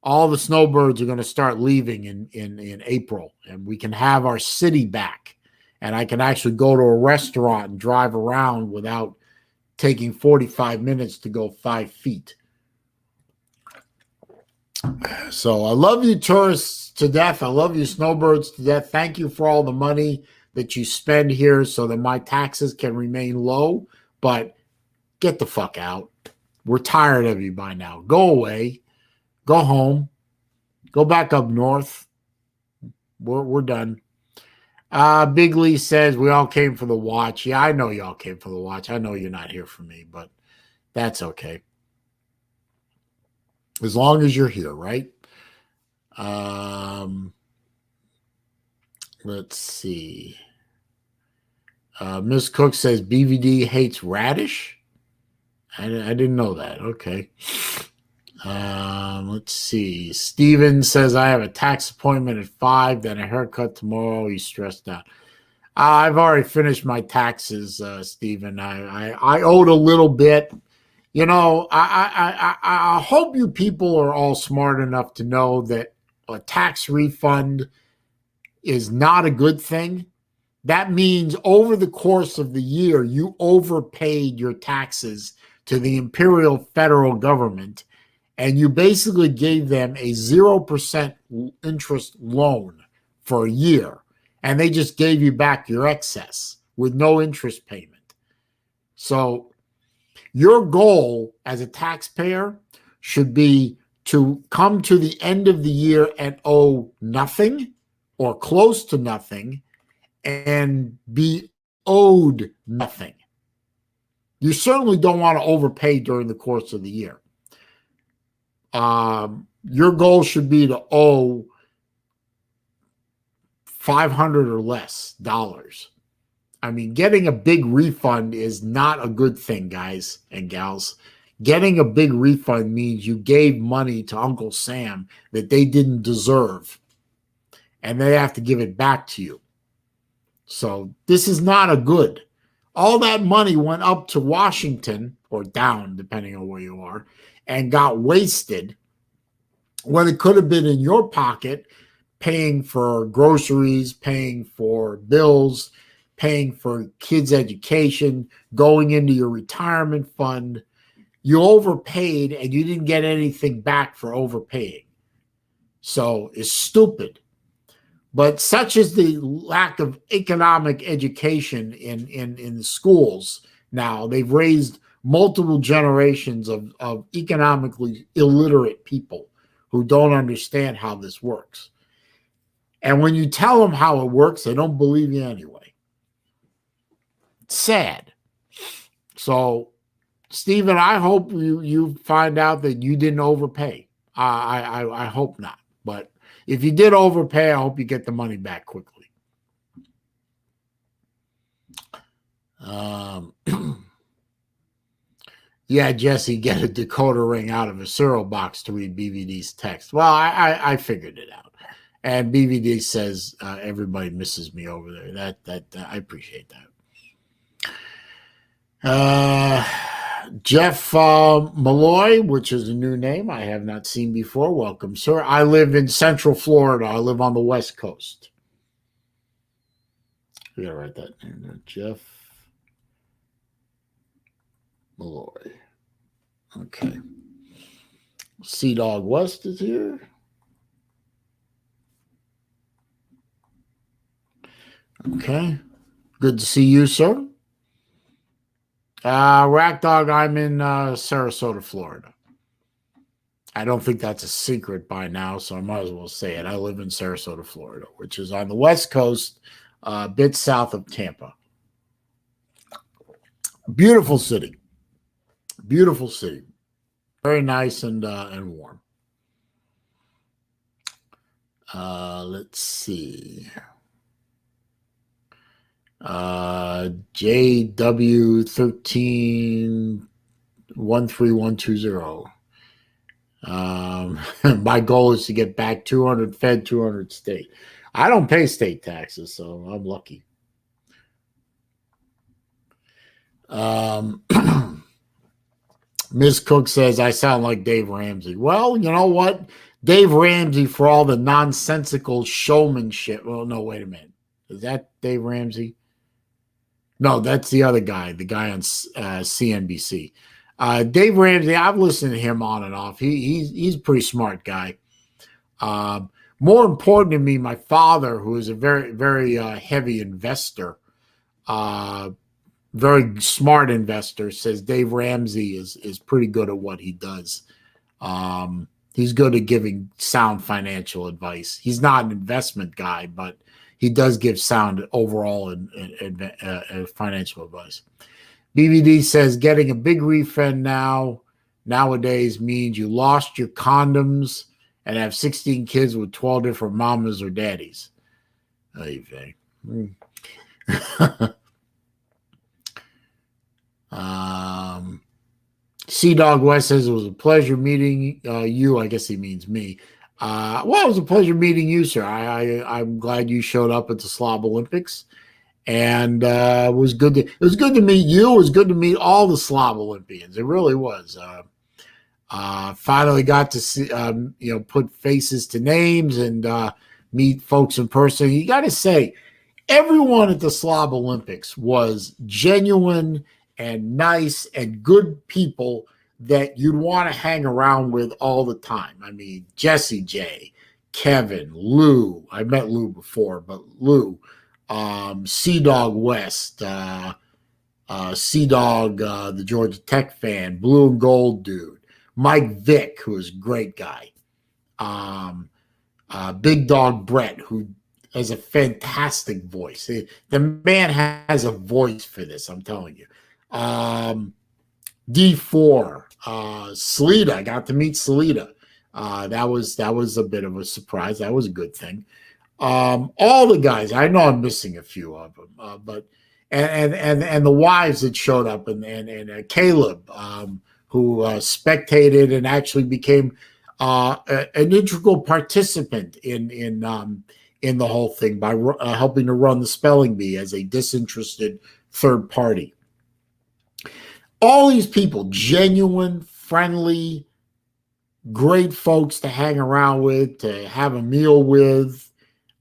All the snowbirds are going to start leaving in April, and we can have our city back. And I can actually go to a restaurant and drive around without taking 45 minutes to go 5 feet. So I love you tourists to death. I love you snowbirds to death. Thank you for all the money that you spend here so that my taxes can remain low. But get the fuck out. We're tired of you by now. Go away. Go home. Go back up north. We're done. Big Lee says we all came for the watch. Yeah, I know y'all came for the watch. I know you're not here for me, but that's okay. As long as you're here, right? Let's see. Miss Cook says BVD hates radish. I didn't know that. Okay. Let's see. Steven says I have a tax appointment at 5, then a haircut tomorrow. He's stressed out. I've already finished my taxes, Steven. I owed a little bit. You know, I hope you people are all smart enough to know that a tax refund is not a good thing. That means over the course of the year, you overpaid your taxes to the imperial federal government, and you basically gave them a 0% interest loan for a year, and they just gave you back your excess with no interest payment. So your goal as a taxpayer should be to come to the end of the year and owe nothing or close to nothing and be owed nothing. You certainly don't want to overpay during the course of the year. Your goal should be to owe $500 or less dollars. I mean, getting a big refund is not a good thing, guys and gals. Getting a big refund means you gave money to Uncle Sam that they didn't deserve, and they have to give it back to you. So this is not a good. All that money went up to Washington, or down, depending on where you are, and got wasted when it could have been in your pocket, paying for groceries, paying for bills, paying for kids' education, going into your retirement fund. You overpaid and you didn't get anything back for overpaying. So it's stupid. But such is the lack of economic education in the schools now. They've raised multiple generations of economically illiterate people who don't understand how this works. And when you tell them how it works, they don't believe you anyway. It's sad. So, Stephen, I hope you find out that you didn't overpay. I hope not. But if you did overpay, I hope you get the money back quickly. Yeah, Jesse, get a decoder ring out of a cereal box to read BVD's text. Well, I figured it out. And BVD says everybody misses me over there. That I appreciate that. Jeff Malloy, which is a new name I have not seen before. Welcome, sir. I live in Central Florida. I live on the West Coast. We gotta write that name. Jeff Malloy. Okay. Sea Dog West is here. Okay. Good to see you, sir. Rack Dog, I'm in Sarasota, Florida. I don't think that's a secret by now, so I might as well say it. I live in Sarasota, Florida, which is on the West Coast, a bit south of Tampa. Beautiful city. Beautiful city. Very nice and warm. Let's see. JW13 13120. My goal is to get back 200 Fed, 200 state. I don't pay state taxes, so I'm lucky. Ms. Cook says, I sound like Dave Ramsey. Well, you know what? Dave Ramsey, for all the nonsensical showmanship. Well, no, wait a minute. Is that Dave Ramsey? No, that's the other guy, the guy on CNBC. Dave Ramsey, I've listened to him on and off. He's a pretty smart guy. More important to me, my father, who is a very, very heavy investor, very smart investor, says Dave Ramsey is pretty good at what he does. He's good at giving sound financial advice. He's not an investment guy, but he does give sound overall and financial advice. BBD says getting a big refund nowadays means you lost your condoms and have 16 kids with 12 different mamas or daddies. Hey, Sea Dog West says it was a pleasure meeting you. I guess he means me. Well, it was a pleasure meeting you, sir. I'm glad you showed up at the Slob Olympics, and it was good to meet you. It was good to meet all the Slob Olympians. It really was. Finally got to see, put faces to names and meet folks in person. You got to say, everyone at the Slob Olympics was genuine and nice and good people that you'd want to hang around with all the time. I mean, Jesse J, Kevin, Lou. I met Lou before, but Lou, Sea Dog West, Sea Dog, the Georgia Tech fan, Blue and Gold dude, Mike Vick, who is a great guy, Big Dog Brett, who has a fantastic voice. The man has a voice for this, I'm telling you. D4, Salida. I got to meet Salida. That was a bit of a surprise. That was a good thing. All the guys. I know I'm missing a few of them, but and the wives that showed up and Caleb, who spectated and actually became an integral participant in the whole thing by helping to run the spelling bee as a disinterested third party. All these people, genuine, friendly, great folks to hang around with, to have a meal with,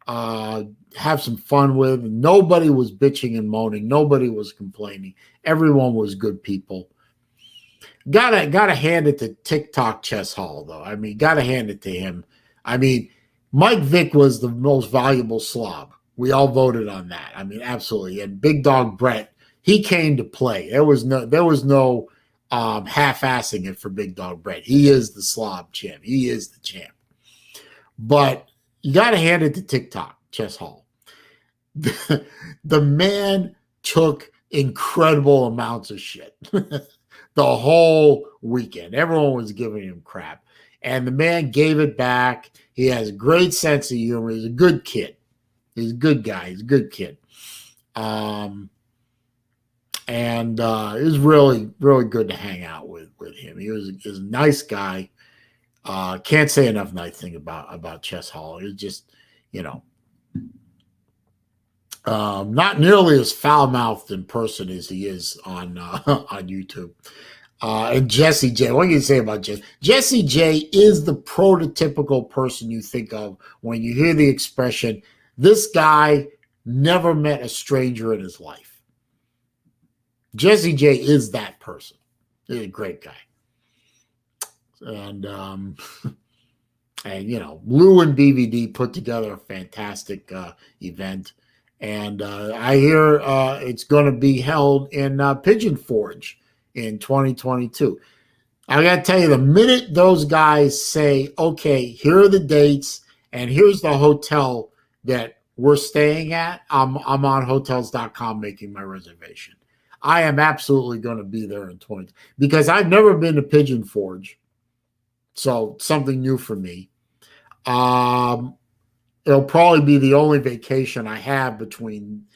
have some fun with. Nobody was bitching and moaning. Nobody was complaining. Everyone was good people. Gotta hand it to TikTok Chess Hall, though. I mean, gotta hand it to him. I mean, Mike Vick was the most valuable slob. We all voted on that. I mean, absolutely. And Big Dog Brett, he came to play. There was no half-assing it for Big Dog Brett. He is the slob champ. He is the champ. But you got to hand it to TikTok Chess Hall. The man took incredible amounts of shit the whole weekend. Everyone was giving him crap. And the man gave it back. He has a great sense of humor. He's a good kid. He's a good guy. He's a good kid. And it was really, really good to hang out with him. He was a nice guy. Can't say enough nice thing about Chess Hall. It was just, not nearly as foul-mouthed in person as he is on YouTube. And Jesse J. What can you say about Jesse? Jesse J is the prototypical person you think of when you hear the expression, this guy never met a stranger in his life. Jesse J is that person. He's a great guy. And Lou and BVD put together a fantastic event. And I hear it's going to be held in Pigeon Forge in 2022. I got to tell you, the minute those guys say, okay, here are the dates and here's the hotel that we're staying at, I'm on hotels.com making my reservation. I am absolutely going to be there in 20 because I've never been to Pigeon Forge. So something new for me. It'll probably be the only vacation I have between,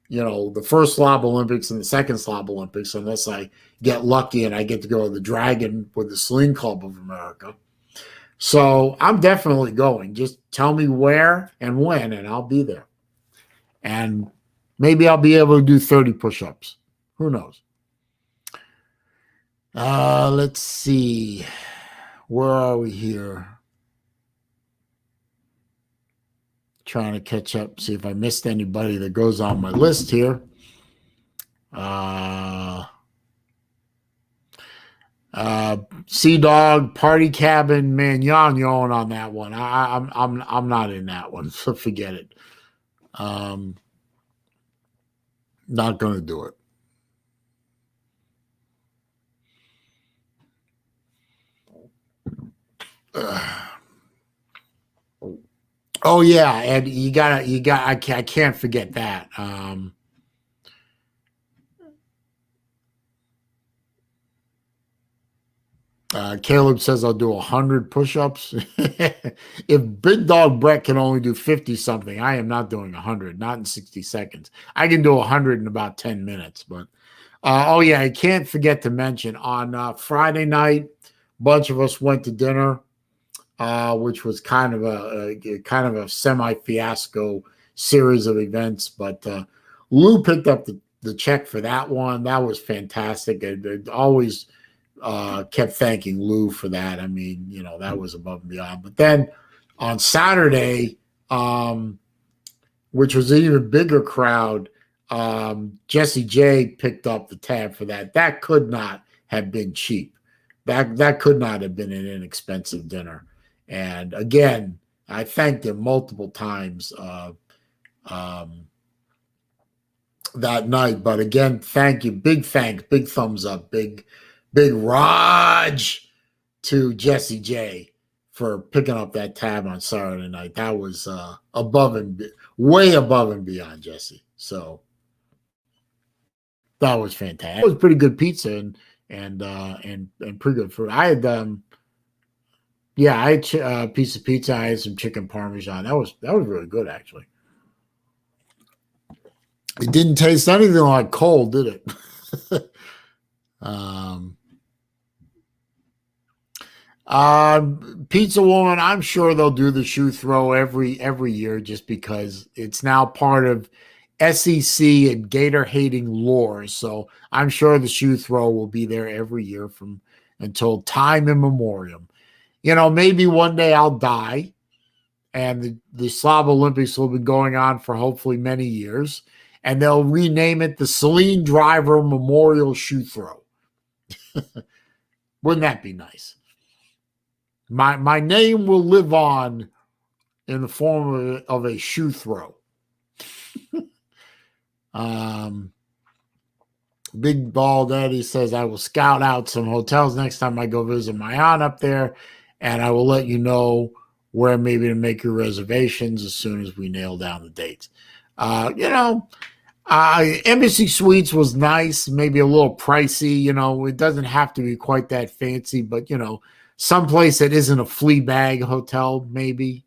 the first Slob Olympics and the second Slob Olympics, unless I get lucky and I get to go to the Dragon with the Saleen Club of America. So I'm definitely going. Just tell me where and when, and I'll be there. And maybe I'll be able to do 30 push-ups. Who knows? Let's see. Where are we here? Trying to catch up, see if I missed anybody that goes on my list here. Sea Dog, Party Cabin, man, you're on your own on that one. I'm not in that one, so forget it. Not going to do it. Oh yeah, and I can't forget that. Caleb says I'll do 100 push-ups. If Big Dog Brett can only do 50 something, I am not doing 100, not in 60 seconds. I can do 100 in about 10 minutes. But oh yeah, I can't forget to mention on Friday night, a bunch of us went to dinner. Which was kind of a semi-fiasco series of events. But Lou picked up the check for that one. That was fantastic. I always kept thanking Lou for that. I mean, that was above and beyond. But then on Saturday, which was an even bigger crowd, Jesse J picked up the tab for that. That could not have been cheap. That could not have been an inexpensive dinner. And again, I thanked him multiple times that night. But again, thank you. Big thanks. Big thumbs up. Big Raj to Jesse J for picking up that tab on Saturday night. That was way above and beyond, Jesse. So that was fantastic. It was pretty good pizza and pretty good food. I had I had a piece of pizza. I had some chicken parmesan. That was really good, actually. It didn't taste anything like cold, did it? Pizza Woman, I'm sure they'll do the shoe throw every year just because it's now part of SEC and Gator hating lore. So I'm sure the shoe throw will be there every year until time immemorial. Maybe one day I'll die and the Slob Olympics will be going on for hopefully many years, and they'll rename it the SaleenDriver Memorial Shoe Throw. Wouldn't that be nice? My name will live on in the form of a shoe throw. Big Bald Eddie says, I will scout out some hotels next time I go visit my aunt up there, and I will let you know where maybe to make your reservations as soon as we nail down the dates. Embassy Suites was nice, maybe a little pricey. It doesn't have to be quite that fancy, but, someplace that isn't a flea bag hotel, maybe,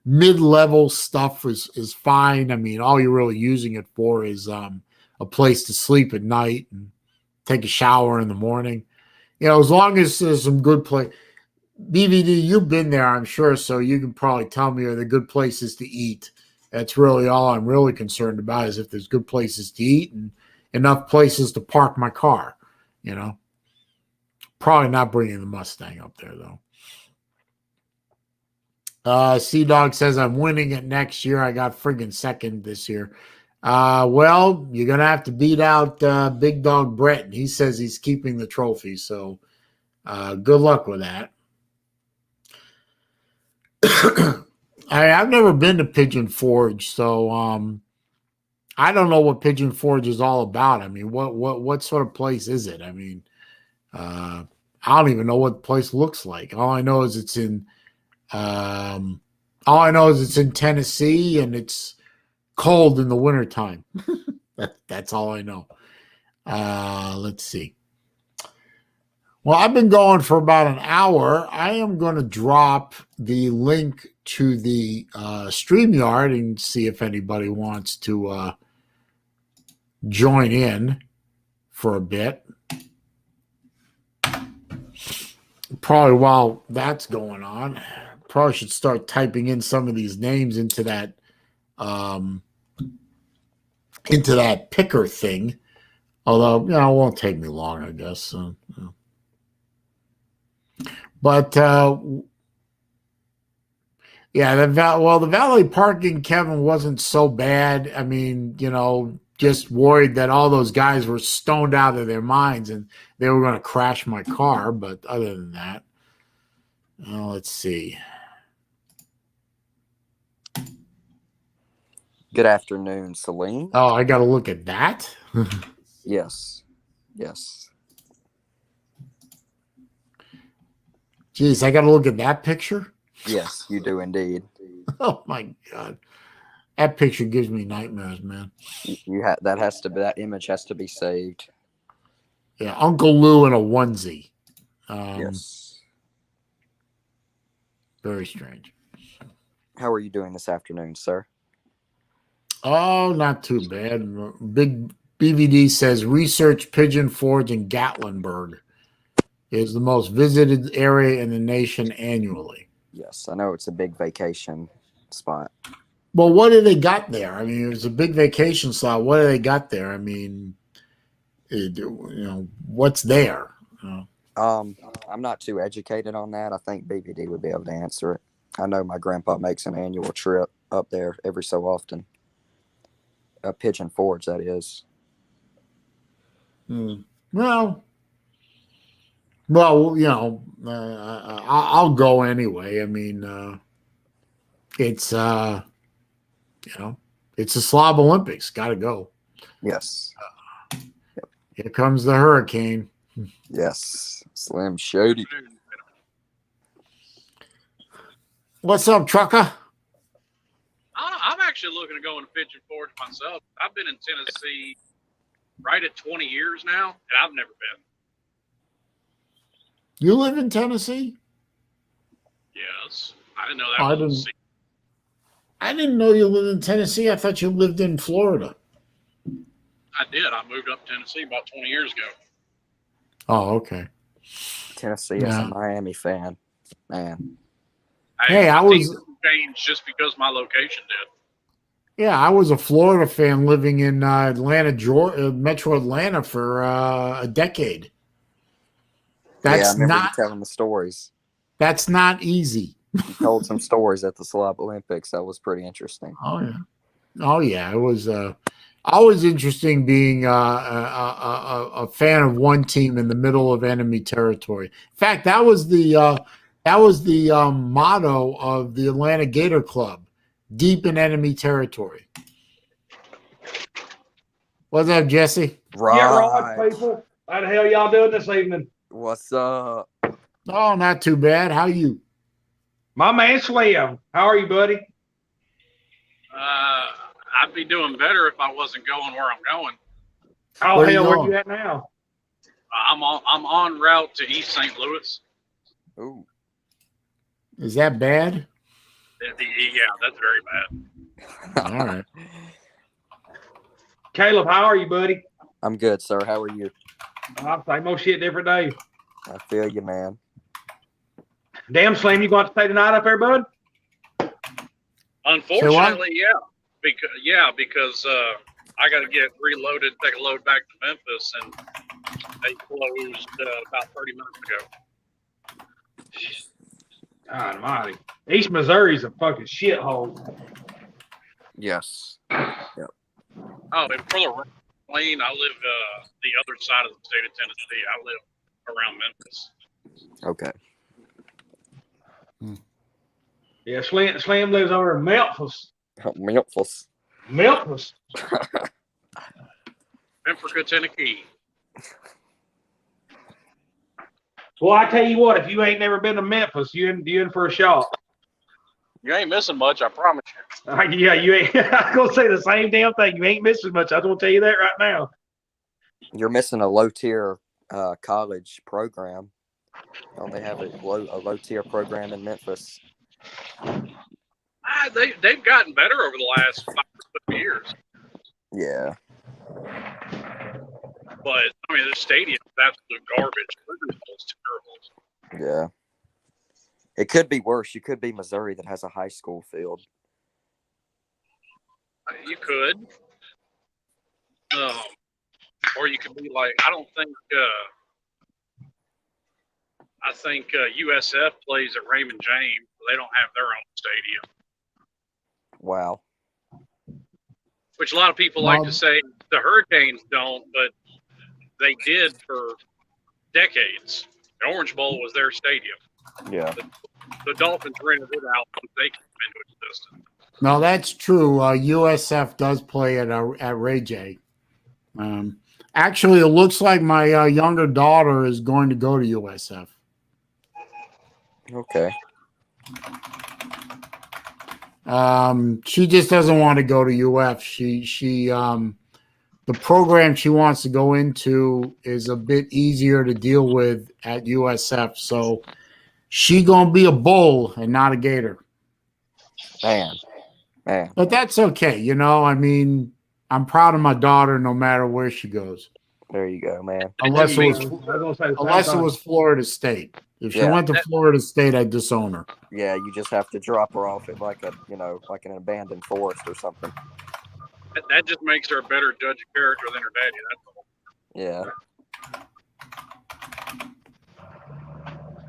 mid-level stuff is fine. I mean, all you're really using it for is a place to sleep at night and take a shower in the morning. As long as there's some good place. BVD, you've been there, I'm sure, so you can probably tell me are the good places to eat. That's really all I'm really concerned about, is if there's good places to eat and enough places to park my car, Probably not bringing the Mustang up there, though. Sea Dog says, I'm winning it next year. I got friggin' second this year. Well, you're going to have to beat out Big Dog Brett. He says he's keeping the trophy. So good luck with that. I've never been to Pigeon Forge, so I don't know what Pigeon Forge is all about. I mean, what sort of place is it? I mean, I don't even know what the place looks like. All I know is it's in Tennessee, and it's cold in the wintertime. That's all I know. Let's see. Well, I've been going for about an hour. I am going to drop the link to the StreamYard and see if anybody wants to join in for a bit. Probably while that's going on, probably should start typing in some of these names into that picker thing. Although, it won't take me long, I guess. So, But yeah, the valet parking, Kevin, wasn't so bad. I mean, just worried that all those guys were stoned out of their minds and they were going to crash my car. But other than that, let's see. Good afternoon, Saleen. Oh, I got to look at that. Yes. Geez, I got to look at that picture. Yes, you do indeed. Oh my God, that picture gives me nightmares, man. That image has to be saved. Yeah, Uncle Lou in a onesie. Yes. Very strange. How are you doing this afternoon, sir? Oh, not too bad. Big BVD says research Pigeon Forge in Gatlinburg is the most visited area in the nation annually. Yes, I know it's a big vacation spot. Well, what do they got there? I mean, it was a big vacation slot. What do they got there? I mean, what's there? I'm not too educated on that. I think BVD would be able to answer it. I know my grandpa makes an annual trip up there every so often. Pigeon Forge, that is. Well, I'll go anyway. I mean, it's it's the Slob Olympics. Got to go. Yes. Here comes the hurricane. Yes, Slim Shady. What's up, trucker? I'm actually looking to go into Pigeon Forge myself. I've been in Tennessee right at 20 years now, and I've never been. You live in Tennessee? Yes. I didn't know that was I didn't know you lived in Tennessee. I thought you lived in Florida. I did. I moved up to Tennessee about 20 years ago. Oh, okay. Tennessee is a Miami fan, man. I was changed just because my location did. Yeah, I was a Florida fan living in Atlanta, Georgia, Metro Atlanta for a decade. I remember you telling the stories. That's not easy. You told some stories at the Slob Olympics. That was pretty interesting. Oh yeah. It was always interesting being a fan of one team in the middle of enemy territory. In fact, that was the motto of the Atlanta Gator Club: deep in enemy territory. What's up, Jesse? Right. Yeah, right, people. How the hell y'all doing this evening? What's up? Oh, not too bad. How you? My man Slim. How are you, buddy? I'd be doing better if I wasn't going where I'm going. Oh, hell, where you at now? I'm on route to East St. Louis. Ooh. Is that bad? Yeah, that's very bad. All right. Caleb, how are you, buddy? I'm good, sir. How are you? I'm same old shit, different day. I feel you, man. Damn, Slim, you going to stay tonight up there, bud? Unfortunately, yeah. Because I got to get reloaded, take a load back to Memphis, and They closed about 30 minutes ago. God almighty. East Missouri's a fucking shithole. Yes. Oh, and for the lane, I live the other side of the state of Tennessee. I live around Memphis. Okay. Yeah, Slim lives over in Memphis. Memphis. Memphis. Memphis, Tennessee. Well, I tell you what, if you ain't never been to Memphis, you in for a shot. You ain't missing much, I promise you. Yeah, you ain't. I'm gonna say the same damn thing. You ain't missing much. I'm gonna tell you that right now. You're missing a low tier college program. Don't they have a low tier program in Memphis? They've gotten better over the last 5 or 6 years. Yeah. But I mean, the stadium is absolute garbage. It's terrible. Yeah. It could be worse. You could be Missouri that has a high school field. You could. Or you could be like, I think USF plays at Raymond James. They don't have their own stadium. Wow. Which a lot of people like to say the Hurricanes don't, but they did for decades. The Orange Bowl was their stadium. Yeah. The Dolphins rented it out once they came into existence. No, that's true. USF does play at Ray J. Actually, it looks like my younger daughter is going to go to USF. Okay. She just doesn't want to go to UF. The program she wants to go into is a bit easier to deal with at USF. So she gonna be a bull and not a gator. Man. But that's okay. You know, I mean, I'm proud of my daughter no matter where she goes. There you go, man. Unless it was Florida State. If she went to Florida State, I'd disown her. Yeah, you just have to drop her off at like an abandoned forest or something. That just makes her a better judge of character than her daddy. That's all. Yeah.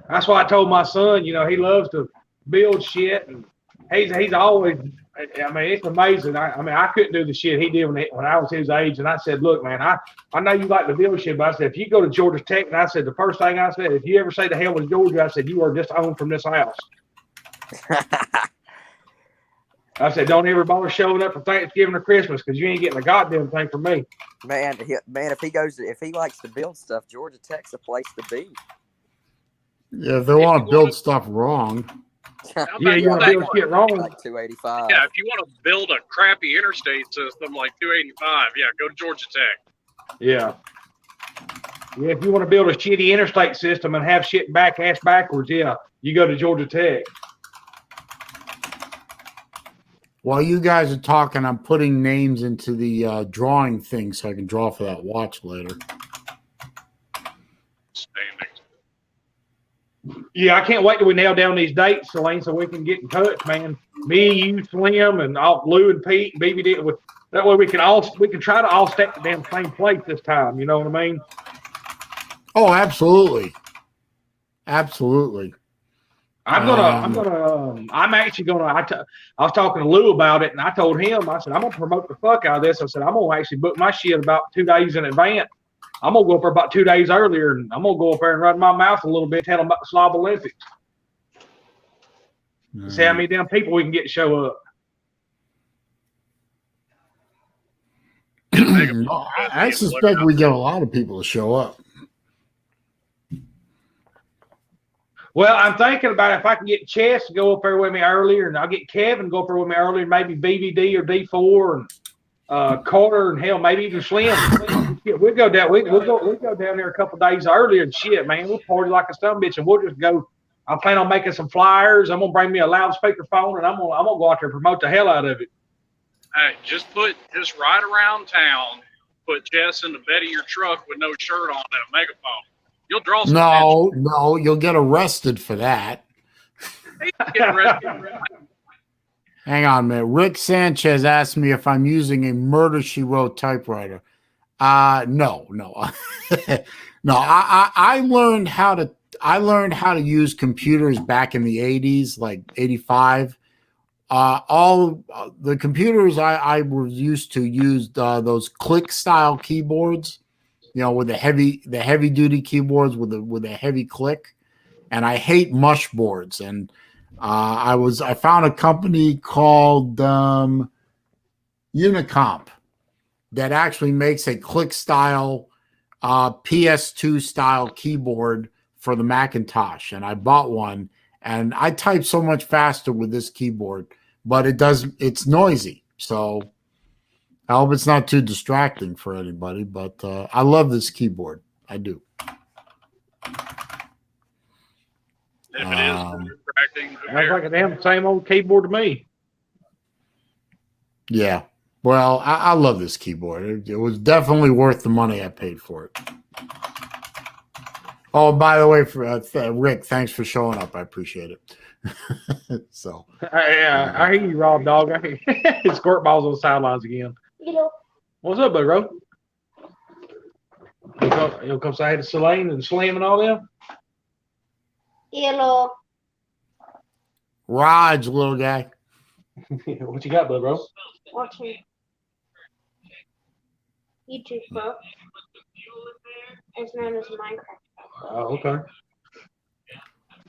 That's why I told my son, you know, he loves to build shit, and he's always. I mean, it's amazing. I couldn't do the shit he did when I was his age, and I said, look, man, I know you like to build shit, but I said, if you go to Georgia Tech, and I said, the first thing I said, if you ever say the hell with Georgia, I said, you are just owned from this house. I said, don't ever bother showing up for Thanksgiving or Christmas because you ain't getting a goddamn thing from me. Man, if he likes to build stuff, Georgia Tech's a place to be. Yeah, if they want to build stuff wrong. Yeah, you want to build shit wrong. Like 285. Yeah, if you want to build a crappy interstate system like 285, yeah, go to Georgia Tech. Yeah. Yeah, if you want to build a shitty interstate system and have shit ass backwards, yeah, you go to Georgia Tech. While you guys are talking, I'm putting names into the drawing thing so I can draw for that watch later. Yeah, I can't wait till we nail down these dates, Saleen, so we can get in touch, man. Me, you, Slim, and all Lou and Pete and BBD. That way we can try to all stay at the damn same place this time. You know what I mean? Oh, absolutely, absolutely. I'm actually gonna. I was talking to Lou about it, and I told him, I said, I'm gonna promote the fuck out of this. I said, I'm gonna actually book my shit about 2 days in advance. I'm gonna go up there about 2 days earlier, and I'm gonna go up there and run my mouth a little bit, tell them about the Slav Olympics. See how many damn people we can get to show up. I suspect we get a lot of people to show up. Well, I'm thinking about if I can get Chess to go up there with me earlier, and I'll get Kevin to go up there with me earlier, maybe BBD or D4 and Carter, and hell, maybe even Slim. We'll go down. We'll go down there a couple of days earlier and shit, man. We'll party like a sumbitch, and we'll just go. I plan on making some flyers. I'm gonna bring me a loudspeaker phone, and I'm gonna go out there and promote the hell out of it. Hey, just ride around town, put Jess in the bed of your truck with no shirt on and a megaphone. You'll draw some attention. No, you'll get arrested for that. Get arrested. Hang on a minute. Rick Sanchez asked me if I'm using a Murder, She Wrote typewriter. No. No, I learned how to use computers back in the 80s, like 85. All the computers I was used to used those click style keyboards, with the heavy duty keyboards with a heavy click. And I hate mush boards. And I found a company called Unicomp that actually makes a click style PS2 style keyboard for the Macintosh, and I bought one, and I type so much faster with this keyboard, but it's noisy. So I hope it's not too distracting for anybody, but I love this keyboard. I do. If it is distracting, Sounds like a damn same old keyboard to me. Yeah. Well, I love this keyboard. It was definitely worth the money I paid for it. Oh, by the way, for Rick, thanks for showing up. I appreciate it. So, I hear you, Rob Dog. I hear you. Squirt balls on the sidelines again. What's up, buddy, bro? You'll come say hi to Saleen and Slim and all them? Hello. Raj, little guy. What you got, bro? Watching YouTube, bro. His name is Minecraft. Oh, okay.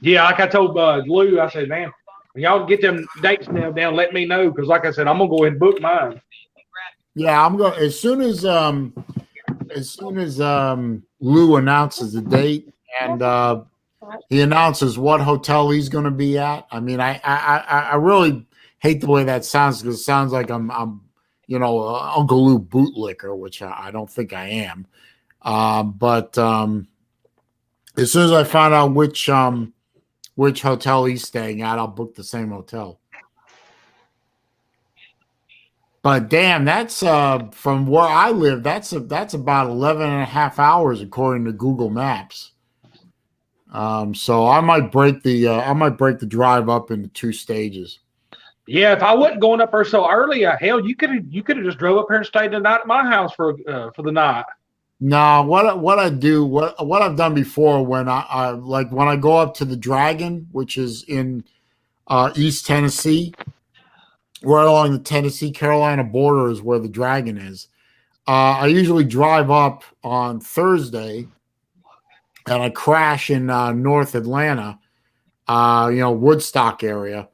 Yeah, like I told Lou, I said, man, when y'all get them dates nailed down, let me know, because like I said, I'm gonna go ahead and book mine. Yeah, I'm going as soon as Lou announces the date and he announces what hotel he's going to be at. I mean, I really hate the way that sounds, because it sounds like I'm Uncle Lou bootlicker, which I don't think I am. But as soon as I find out which hotel he's staying at, I'll book the same hotel. But damn, that's from where I live, that's about 11 and a half hours according to Google Maps. So I might break the drive up into 2 stages. Yeah, if I wasn't going up there so early, hell, you could have just drove up here and stayed the night at my house for the night. No, what I've done before when I when I go up to the Dragon, which is in East Tennessee, right along the Tennessee-Carolina border is where the Dragon is. I usually drive up on Thursday, and I crash in North Atlanta, Woodstock area,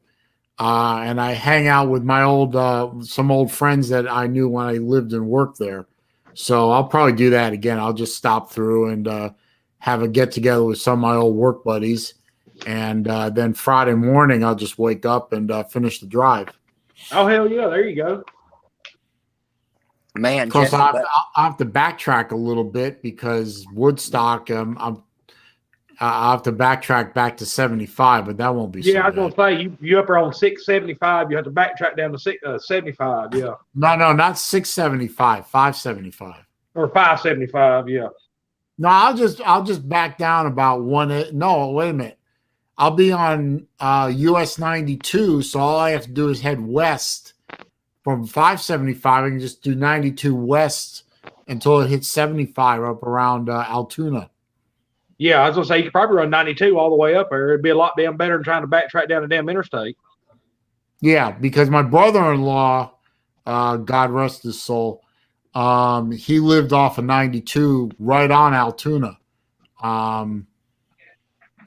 and I hang out with my some old friends that I knew when I lived and worked there. So I'll probably do that again. I'll just stop through and have a get together with some of my old work buddies, and then Friday morning I'll just wake up and finish the drive. Oh hell yeah! There you go. Man, Of course, I have to backtrack a little bit because Woodstock. I have to backtrack back to 75, but that won't be. Yeah, so I was gonna say you up there on 675. You have to backtrack down to 75. Yeah. No, not 675, 575 or 575. Yeah. No, I'll just back down about one. No, wait a minute. I'll be on US 92, so all I have to do is head west from 575. I can just do 92 west until it hits 75 up around Altoona. Yeah, I was gonna say you could probably run 92 all the way up there. It'd be a lot damn better than trying to backtrack down a damn interstate. Yeah, because my brother-in-law, God rest his soul, he lived off of 92 right on Altoona.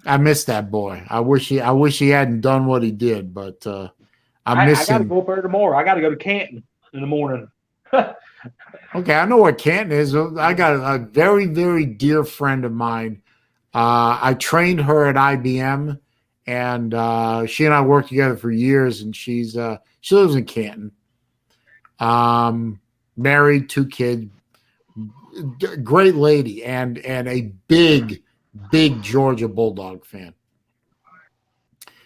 I miss that boy. I wish he hadn't done what he did, but I miss him. I gotta go up there tomorrow. I gotta go to Canton in the morning. Okay, I know where Canton is. I got a very, very dear friend of mine. I trained her at IBM, and she and I worked together for years. And she lives in Canton. Married, 2 kids, great lady, and a big Georgia Bulldog fan.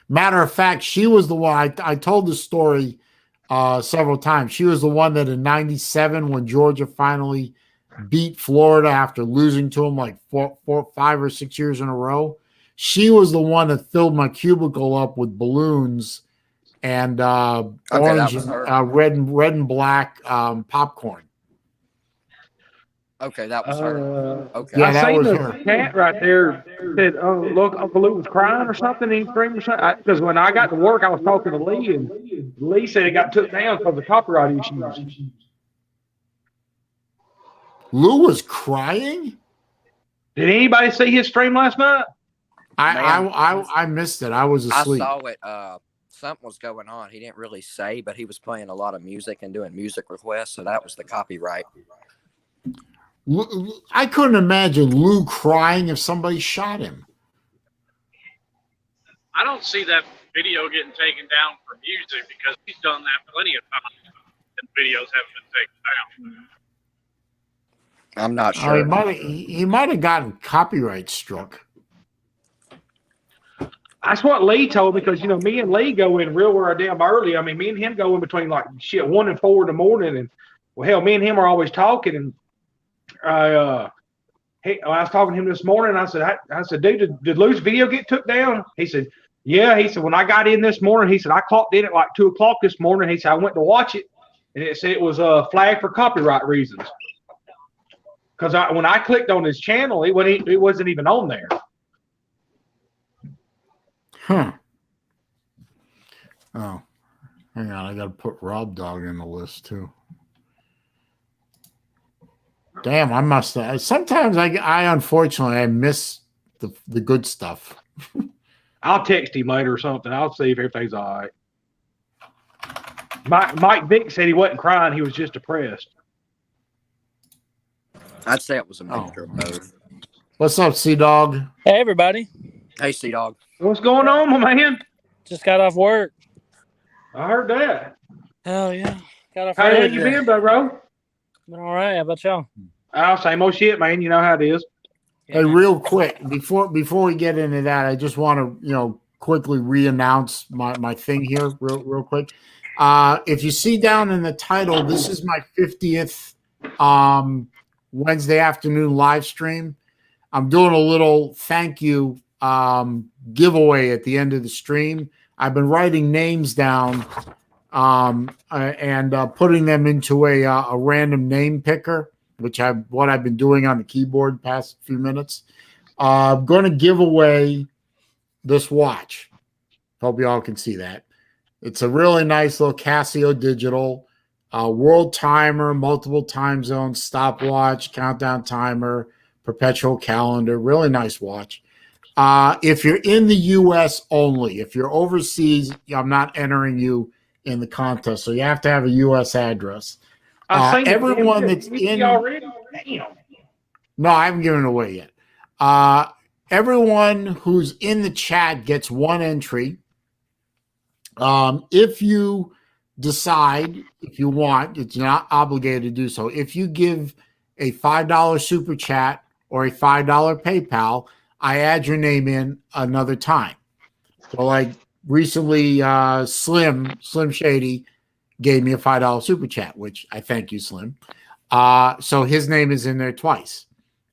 Matter of fact, she was the one I told the story several times. She was the one that in '97, when Georgia finally beat Florida after losing to them like 5 or 6 years in a row, she was the one that filled my cubicle up with balloons and orange, red and black popcorn. Okay, that was her. Okay. Yeah, I that seen was the her. cat right there said, "Oh, look, Uncle Lou was crying or something. He screamed or something." Because when I got to work, I was talking to Lee, and Lee said it got took down because of copyright issues. Lou was crying. Did anybody see his stream last night? I missed it. I was I asleep. saw it. Something was going on. He didn't really say, but he was playing a lot of music and doing music requests, so that was the copyright. I couldn't imagine Lou crying if somebody shot him. I don't see that video getting taken down for music because he's done that plenty of times, and videos haven't been taken down. I'm not sure. He might have gotten copyright struck. That's what Lee told me because me and Lee go in real damn early. I mean, me and him go in between like 1 and 4 in the morning, and well, hell, me and him are always talking. And I was talking to him this morning. I said, dude, did Lou's video get took down? He said, yeah. He said, when I got in this morning, he said I clocked in at like 2 o'clock this morning. He said I went to watch it, and it said it was flagged for copyright reasons. Because when I clicked on his channel, it wasn't even on there. Huh. Oh, hang on. I got to put Rob Dog in the list too. Damn, I must have. Sometimes I unfortunately I miss the good stuff. I'll text him later or something. I'll see if everything's all right. Mike Vick said he wasn't crying. He was just depressed. I'd say it was a mixture of both. What's up, Sea Dog? Hey, everybody. Hey, Sea Dog. What's going on, my man? Just got off work. I heard that. Hell yeah. Got off How work. have you been, bro? Been all right. How about y'all? Oh, same old shit, man. You know how it is. Hey, real quick, before we get into that, I just want to quickly re-announce my thing here, real quick. If you see down in the title, this is my 50th Wednesday afternoon live stream. I'm doing a little thank you giveaway at the end of the stream. I've been writing names down and putting them into a random name picker, which I've been doing on the keyboard the past few minutes. I'm going to give away this watch. Hope you all can see that. It's a really nice little Casio digital world timer, multiple time zones, stopwatch, countdown timer, perpetual calendar. Really nice watch. If you're in the U.S. only, if you're overseas, I'm not entering you in the contest. So you have to have a U.S. address. Everyone that's in already. Damn. No, I haven't given it away yet. Everyone who's in the chat gets one entry. If you decide, if you want, it's not obligated to do so. If you give a $5 super chat or a $5 PayPal, I add your name in another time. So like recently, Slim Shady gave me a $5 super chat, which I thank you, Slim. So his name is in there twice.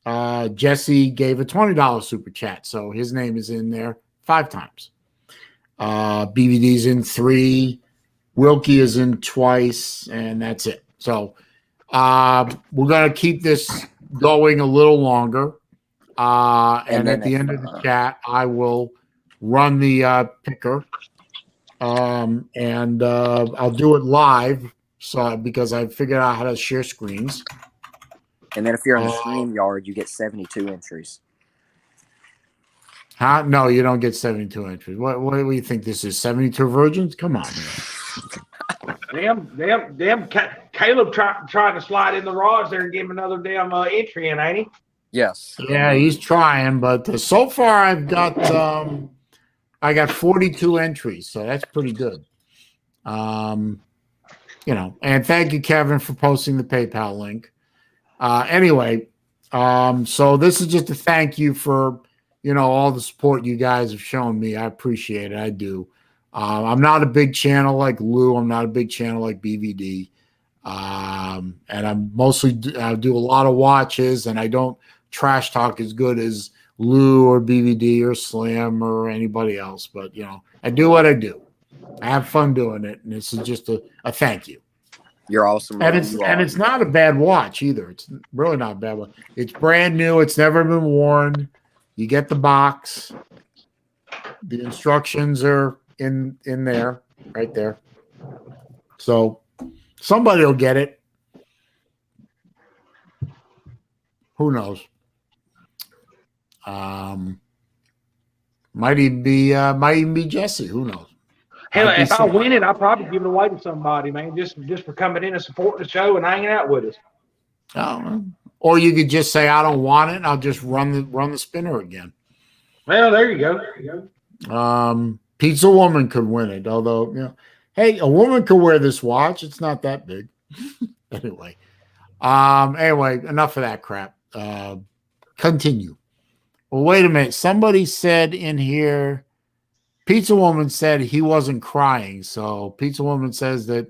Jesse gave a $20 super chat, so his name is in there 5 times. BVD's in 3, Wilkie is in twice, and that's it. So we're gonna keep this going a little longer. And at the end of the chat, I will run the picker. And I'll do it live, because I figured out how to share screens. And then if you're in the StreamYard, you get 72 entries. Huh? No, you don't get 72 entries. What do you think this is? 72 virgins? Come on, man. Damn, Caleb trying to slide in the rods there and give him another damn entry in, ain't he? Yes. Yeah, he's trying, but so far I got 42 entries, so that's pretty good. And thank you, Kevin, for posting the PayPal link. Anyway, so this is just a thank you for all the support you guys have shown me. I appreciate it. I do. I'm not a big channel like Lou. I'm not a big channel like BVD. And I'm mostly I do a lot of watches, and I don't trash talk as good as Lou or BVD or Slim or anybody else. But, I do what I do. I have fun doing it, and this is just a thank you. You're awesome. And man. it's You and are. it's not a bad watch either. It's really not a bad one. It's brand new. It's never been worn. You get the box. The instructions are in there, right there. So somebody will get it. Who knows? Might even be Jesse. Who knows? Hell, Might be if I somebody. win it, I'll probably give it away to somebody, man, just for coming in and supporting the show and hanging out with us. Oh, or you could just say I don't want it. And I'll just run the spinner again. Well, there you go. Pizza Woman could win it, although hey, a woman could wear this watch. It's not that big. Anyway, enough of that crap. Continue. Well, wait a minute. Somebody said in here, Pizza Woman said he wasn't crying. So Pizza Woman says that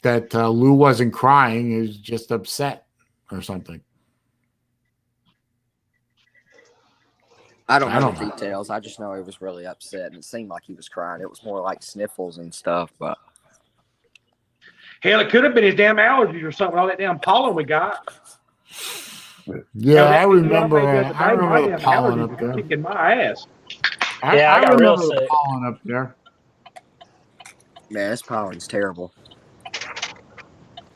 Lou wasn't crying. He was just upset or something. I don't know know. the details. I just know he was really upset, and it seemed like he was crying. It was more like sniffles and stuff, but Hell, it could have been his damn allergies or something. All that damn pollen we got. Yeah, I remember. I The pollen up there. Kicking my ass. I got remember real the sick. pollen up there. man, this pollen's terrible.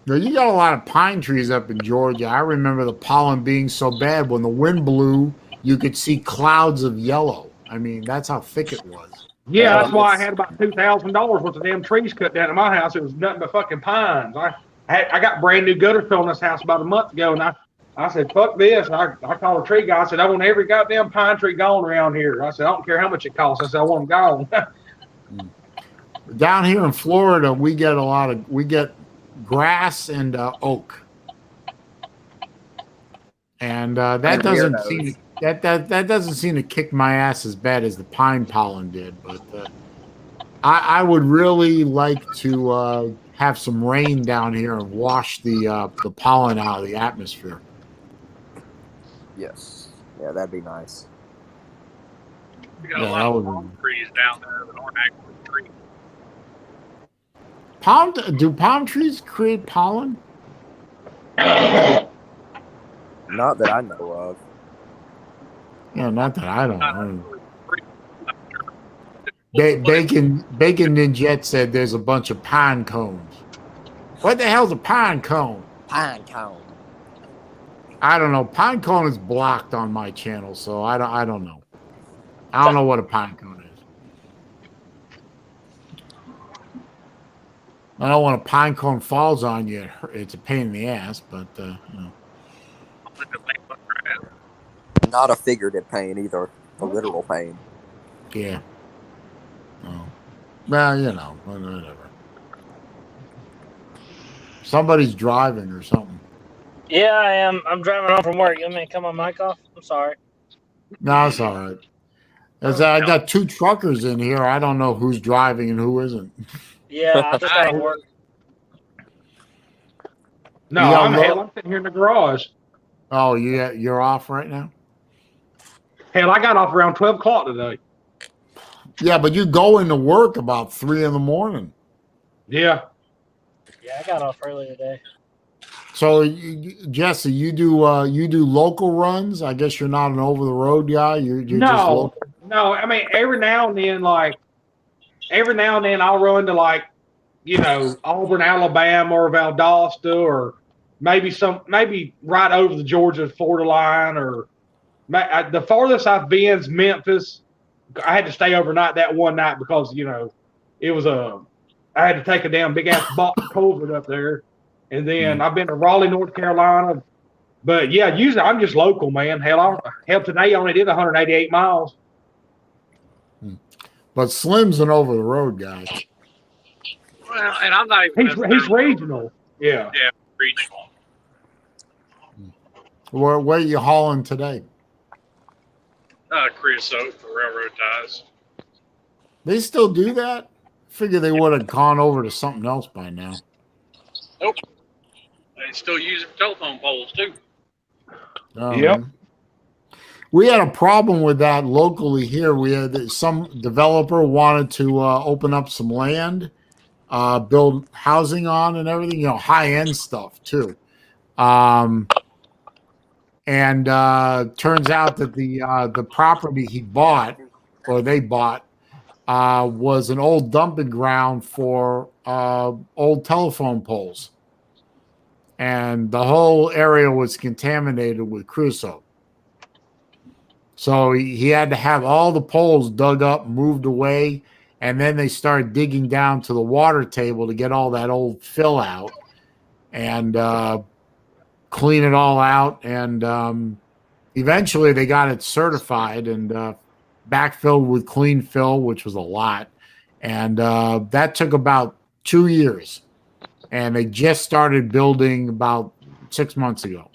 Now, you got a lot of pine trees up in Georgia. I remember the pollen being so bad when the wind blew, you could see clouds of yellow. I mean, that's how thick it was. Yeah, that's why I had about $2,000 worth of damn trees cut down at my house. It was nothing but fucking pines. I got brand new gutter fill in this house about a month ago, and I said, fuck this. I called a tree guy. I said, I want every goddamn pine tree gone around here. I said, I don't care how much it costs. I said, I want them gone. Down here in Florida, we get grass and oak, and that doesn't seem to kick my ass as bad as the pine pollen did. But I would really like to have some rain down here and wash the pollen out of the atmosphere. Yes. Yeah, that'd be nice. We got a lot of palm trees down there that aren't actually trees. Do palm trees create pollen? Not that I know of. Yeah, not that I don't know. Bacon Ninjet said there's a bunch of pine cones. What the hell's a pine cone? Pine cone. I don't know. Pine cone is blocked on my channel, so I don't know. I don't know what a pine cone is. I know when a pine cone falls on you, it's a pain in the ass, but Not a figurative pain either. A literal pain. yeah. Oh. Well, whatever. Somebody's driving or something. Yeah, I am. I'm driving home from work. You want me to cut my mic off? I'm sorry. No, it's all right. I got two truckers in here. I don't know who's driving and who isn't. Yeah, I just got to work. No, I'm sitting here in the garage. Oh, you're off right now? Hell, I got off around 12 o'clock today. Yeah, but you go into work about 3 a.m. Yeah. Yeah, I got off early today. So, Jesse, you do local runs? I guess you're not an over the road guy. You're just local. No. I mean, every now and then I'll run to Auburn, Alabama, or Valdosta, or maybe right over the Georgia-Florida line, or the farthest I've been is Memphis. I had to stay overnight that one night because it was I had to take a damn big ass box of COVID up there. And then I've been to Raleigh, North Carolina. But yeah, usually I'm just local, man. Hell, today I only did 188 miles. But Slim's an over the road guy. Well, and I'm not even. He's regional. Yeah. Yeah, regional. Where are you hauling today? Creosote for railroad ties. They still do that? Figure they would have gone over to something else by now. Nope. They still use it for telephone poles too. Yep. We had a problem with that locally here. We had some developer wanted to open up some land build housing on and everything, high end stuff too. And turns out that the property he bought, or they bought, was an old dumping ground for old telephone poles. And the whole area was contaminated with creosote. So he had to have all the poles dug up, moved away, and then they started digging down to the water table to get all that old fill out and clean it all out. And eventually they got it certified and backfilled with clean fill, which was a lot. And that took about 2 years. And they just started building about 6 months ago.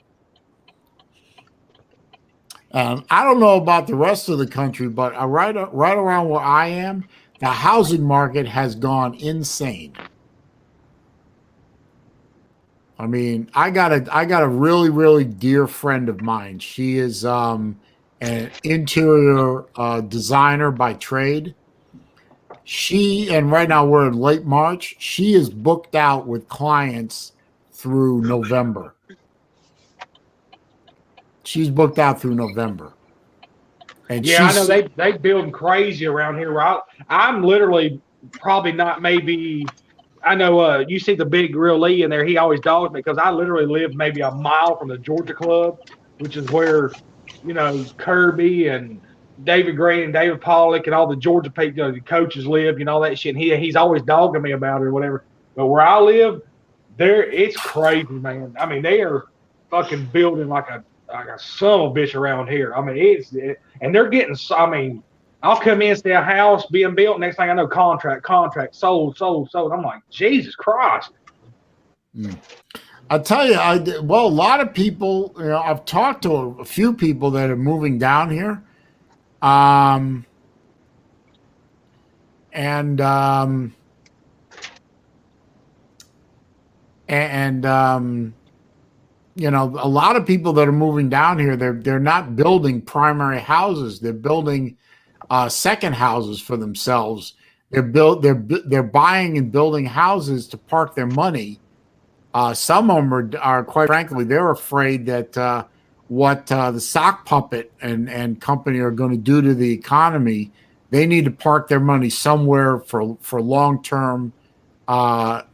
I don't know about the rest of the country, but right around where I am, the housing market has gone insane. I mean, I got a really, really dear friend of mine. She is an interior designer by trade. And right now we're in late March. She is booked out with clients through November. She's booked out through November. And yeah, I know they building crazy around here. I'm literally probably not maybe. I know you see the big Real Lee in there. He always dogs me because I literally live maybe a mile from the Georgia Club, which is where Kirby and David Gray and David Pollock and all the Georgia people, the coaches live, all that shit. And he's always dogging me about it or whatever. But where I live, it's crazy, man. I mean, they are fucking building like a son of a bitch around here. I mean, and they're getting. I mean, I'll come in, see a house being built. Next thing I know, contract, sold. I'm like, Jesus Christ. I'll tell you, a lot of people, I've talked to a few people that are moving down here. A lot of people that are moving down here, they're not building primary houses. They're building second houses for themselves. They're buying and building houses to park their money. Some of them are quite frankly, they're afraid that what the sock puppet and company are going to do to the economy. They need to park their money somewhere for long-term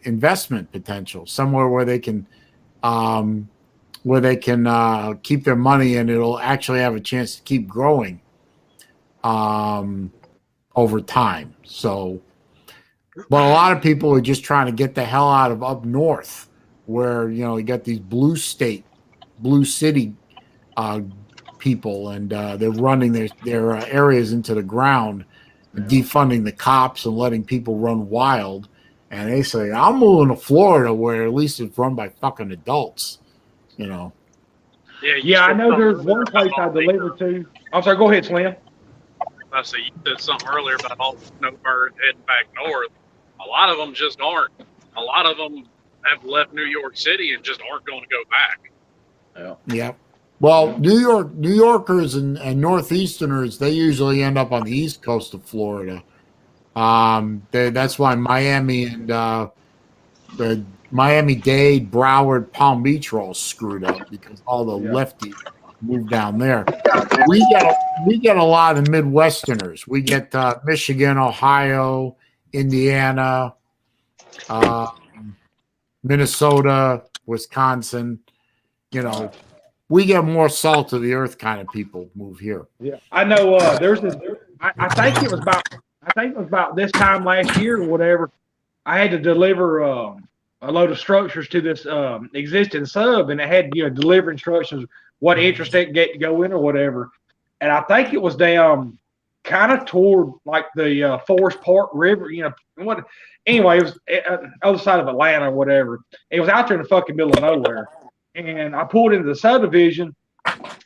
investment potential, somewhere where they can keep their money and it'll actually have a chance to keep growing over time. So, but a lot of people are just trying to get the hell out of up north, where you got these blue city people, and they're running their areas into the ground, defunding the cops and letting people run wild. And they say, I'm moving to Florida, where at least it's run by fucking adults. Yeah, I know there's one place I deliver to. I'm sorry, go ahead, Slim. I say you said something earlier about all the snowbirds heading back north. A lot of them just aren't. A lot of them have left New York City and just aren't going to go back. Yeah. Well, New Yorkers and Northeasterners, they usually end up on the east coast of Florida. That's why Miami and the Miami-Dade, Broward, Palm Beach are all screwed up because all the lefties moved down there. We get a lot of Midwesterners. We get Michigan, Ohio, Indiana, Minnesota, Wisconsin. We get more salt of the earth kind of people move here. Yeah, I know. I think it was about this time last year or whatever. I had to deliver a load of structures to this existing sub, and it had deliver instructions, what interest it get to go in or whatever. And I think it was down kind of toward like the Forest Park River, what. Anyway, it was other side of Atlanta or whatever. It was out there in the fucking middle of nowhere. And I pulled into the subdivision,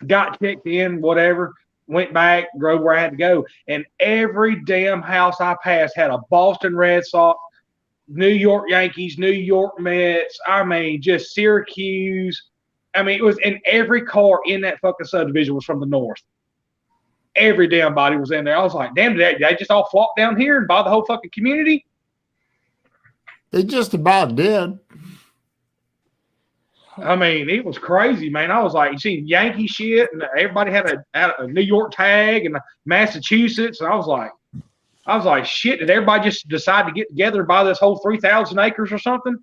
got checked in, whatever, went back, drove where I had to go. And every damn house I passed had a Boston Red Sox, New York Yankees, New York Mets. I mean, just Syracuse. I mean, it was in every car in that fucking subdivision was from the north. Every damn body was in there. I was like, damn, did they just all flock down here and buy the whole fucking community? They just about did. I mean, it was crazy, man. I was like, you see Yankee shit, and everybody had a New York tag and Massachusetts. And I was like, shit, did everybody just decide to get together and buy this whole 3,000 acres or something?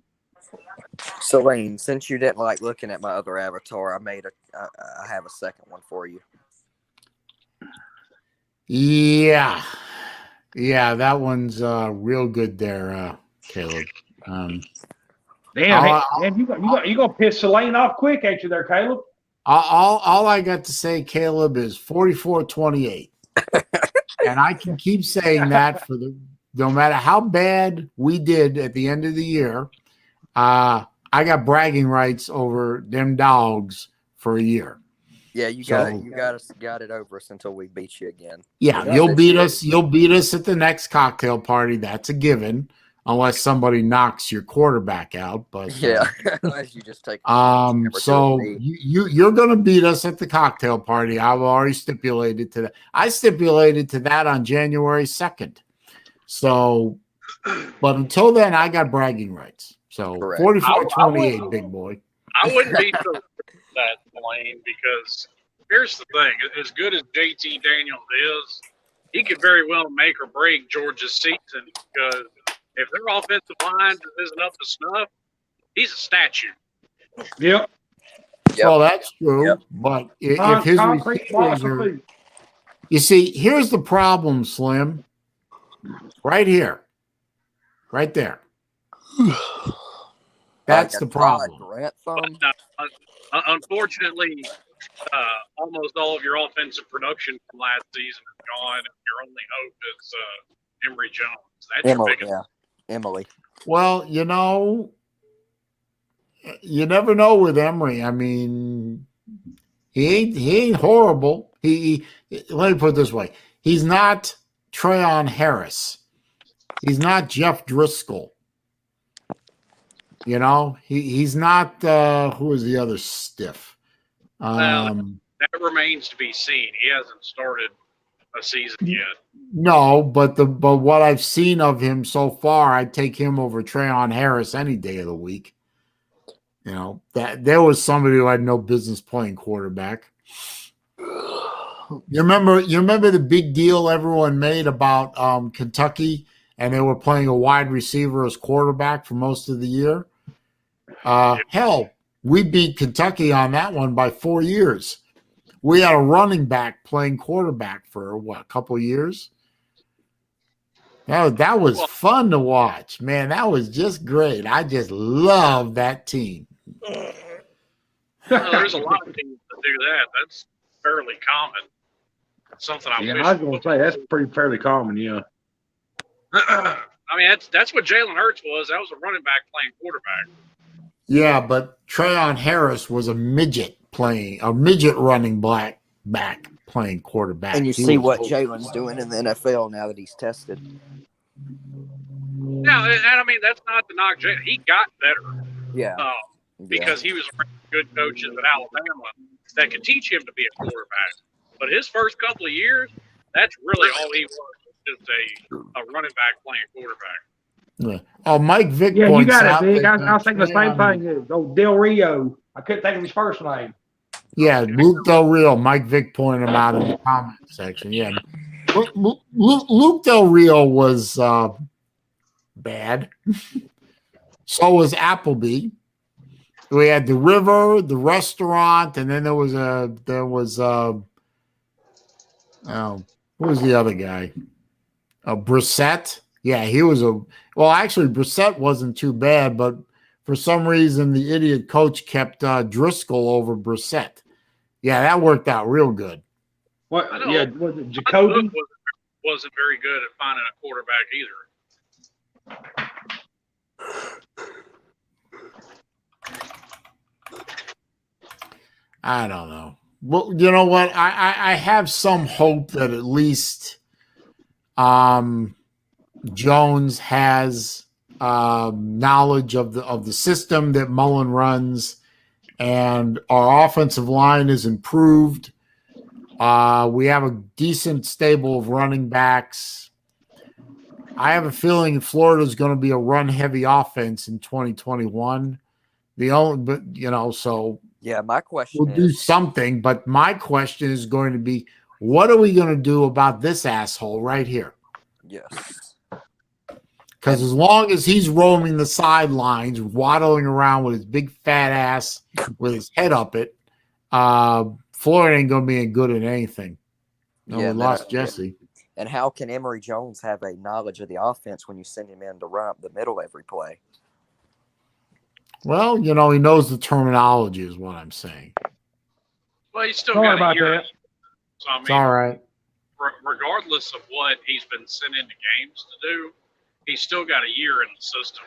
Saleen, since you didn't like looking at my other avatar, I have a second one for you. Yeah. Yeah, that one's real good there, Caleb. Damn, you gonna piss Saleen off quick, ain't you there, Caleb? All I got to say, Caleb, is 44-28. And I can keep saying that no matter how bad we did at the end of the year, I got bragging rights over them dogs for a year. Yeah, you got it over us until we beat you again. Yeah, you'll beat us. You'll beat us at the next cocktail party. That's a given, unless somebody knocks your quarterback out. But yeah, unless you just take. So you're going to beat us at the cocktail party. I've already stipulated to that. I stipulated to that on January 2nd. So, but until then, I got bragging rights. So 44-28, big boy. I wouldn't be so that, Lane, because here's the thing. As good as JT Daniels is, he could very well make or break Georgia's season, because if their offensive line isn't up to snuff, he's a statue. Yep. Well, that's true. Yep. But if his receivers are, you see, here's the problem, Slim. Right here. Right there. That's the problem. Unfortunately, almost all of your offensive production from last season is gone. Your only hope is Emory Jones. That's Emily. Well, you never know with Emory. I mean, he ain't horrible. He let me put it this way: he's not Treon Harris. He's not Jeff Driscoll. He's not who is the other stiff? That remains to be seen. He hasn't started a season yet. No, but what I've seen of him so far, I'd take him over Treon Harris any day of the week. That there was somebody who had no business playing quarterback. You remember the big deal everyone made about Kentucky, and they were playing a wide receiver as quarterback for most of the year. Hell, we beat Kentucky on that one by 4 years. We had a running back playing quarterback for a couple of years. That was fun to watch, man. That was just great. I just love that team. There's a lot of teams that do that. That's fairly common. Something I was going to say that's pretty fairly common. Yeah. I mean, that's what Jalen Hurts was. That was a running back playing quarterback. Yeah, but Treon Harris was a midget running back playing quarterback. And you see what Jalen's doing in the NFL now that he's tested. Yeah, and I mean, that's not to knock Jalen. He got better. Yeah. Because he was around good coaches at Alabama that could teach him to be a quarterback. But his first couple of years, that's really all he was, just a running back playing quarterback. Yeah. Oh, Mike Vick. Yeah, you got it, Vic. I was thinking the same thing. Del Rio. I couldn't think of his first name. Yeah, Luke Del Rio. Mike Vick pointed him out in the comment section. Yeah, Luke Del Rio was bad. So was Appleby. We had the river, the restaurant, and then there was who was the other guy? Brissett. Yeah, he was actually Brissett wasn't too bad, but for some reason the idiot coach kept Driscoll over Brissett. Yeah, that worked out real good. What? Yeah, was it Jacoby? Wasn't very good at finding a quarterback either. I don't know. Well, you know what? I have some hope that at least Jones has knowledge of the system that Mullen runs, and our offensive line is improved. We have a decent stable of running backs. I have a feeling Florida's going to be a run-heavy offense in 2021. So Yeah, my question we'll do is, something. But my question is going to be, what are we going to do about this asshole right here? yes, Because as long as he's roaming the sidelines, waddling around with his big fat ass, with his head up it, Florida ain't going to be any good at anything. No, Yeah, we and lost Jesse. and how can Emory Jones have a knowledge of the offense when you send him in to run up the middle every play? Well, he knows the terminology is what I'm saying. Well, he's still Sorry got a about year. that. So I It's mean, all right. regardless of what he's been sent into games to do, he's still got a year in the system.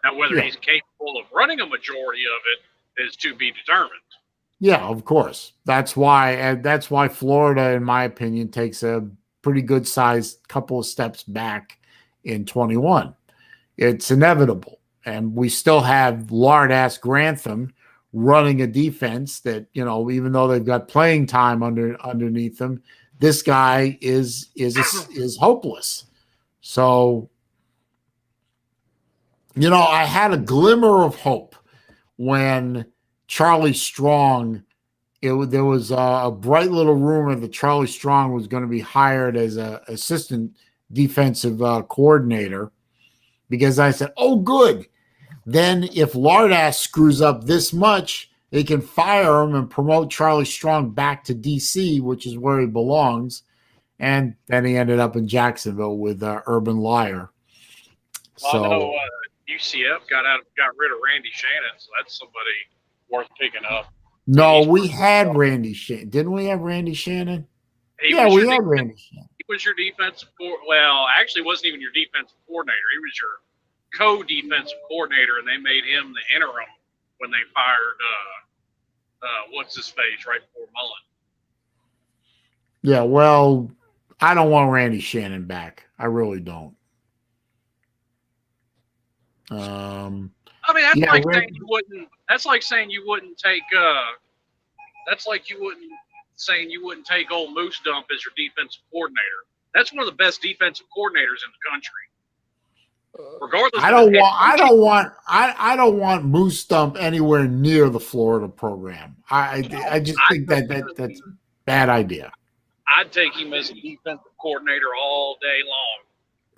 Now, whether Yeah. he's capable of running a majority of it is to be determined. Yeah, of course. That's why Florida, in my opinion, takes a pretty good sized couple of steps back in 21. It's inevitable. And we still have lard-ass Grantham running a defense that, even though they've got playing time underneath them, this guy is hopeless. So, I had a glimmer of hope when Charlie Strong, there was a bright little rumor that Charlie Strong was going to be hired as an assistant defensive coordinator, because I said, oh, good. Then if Lardass screws up this much, they can fire him and promote Charlie Strong back to D.C., which is where he belongs. And then he ended up in Jacksonville with Urban Liar. Well, I know UCF got rid of Randy Shannon, so that's somebody worth picking up. No, we had Randy Shannon. Didn't we have Randy Shannon? We had Randy Shannon. He was your defensive well, actually wasn't even your defensive coordinator. He was your co-defensive coordinator, and they made him the interim when they fired what's his face right before Mullen. Yeah, well, I don't want Randy Shannon back. I really don't. I mean, that's like saying you wouldn't. That's like saying you wouldn't take. That's like you wouldn't saying you wouldn't take old Moose Dump as your defensive coordinator. That's one of the best defensive coordinators in the country. Regardless, I don't want Moose Dump anywhere near the Florida program. I just think that's a bad idea. I'd take him as a defensive coordinator all day long.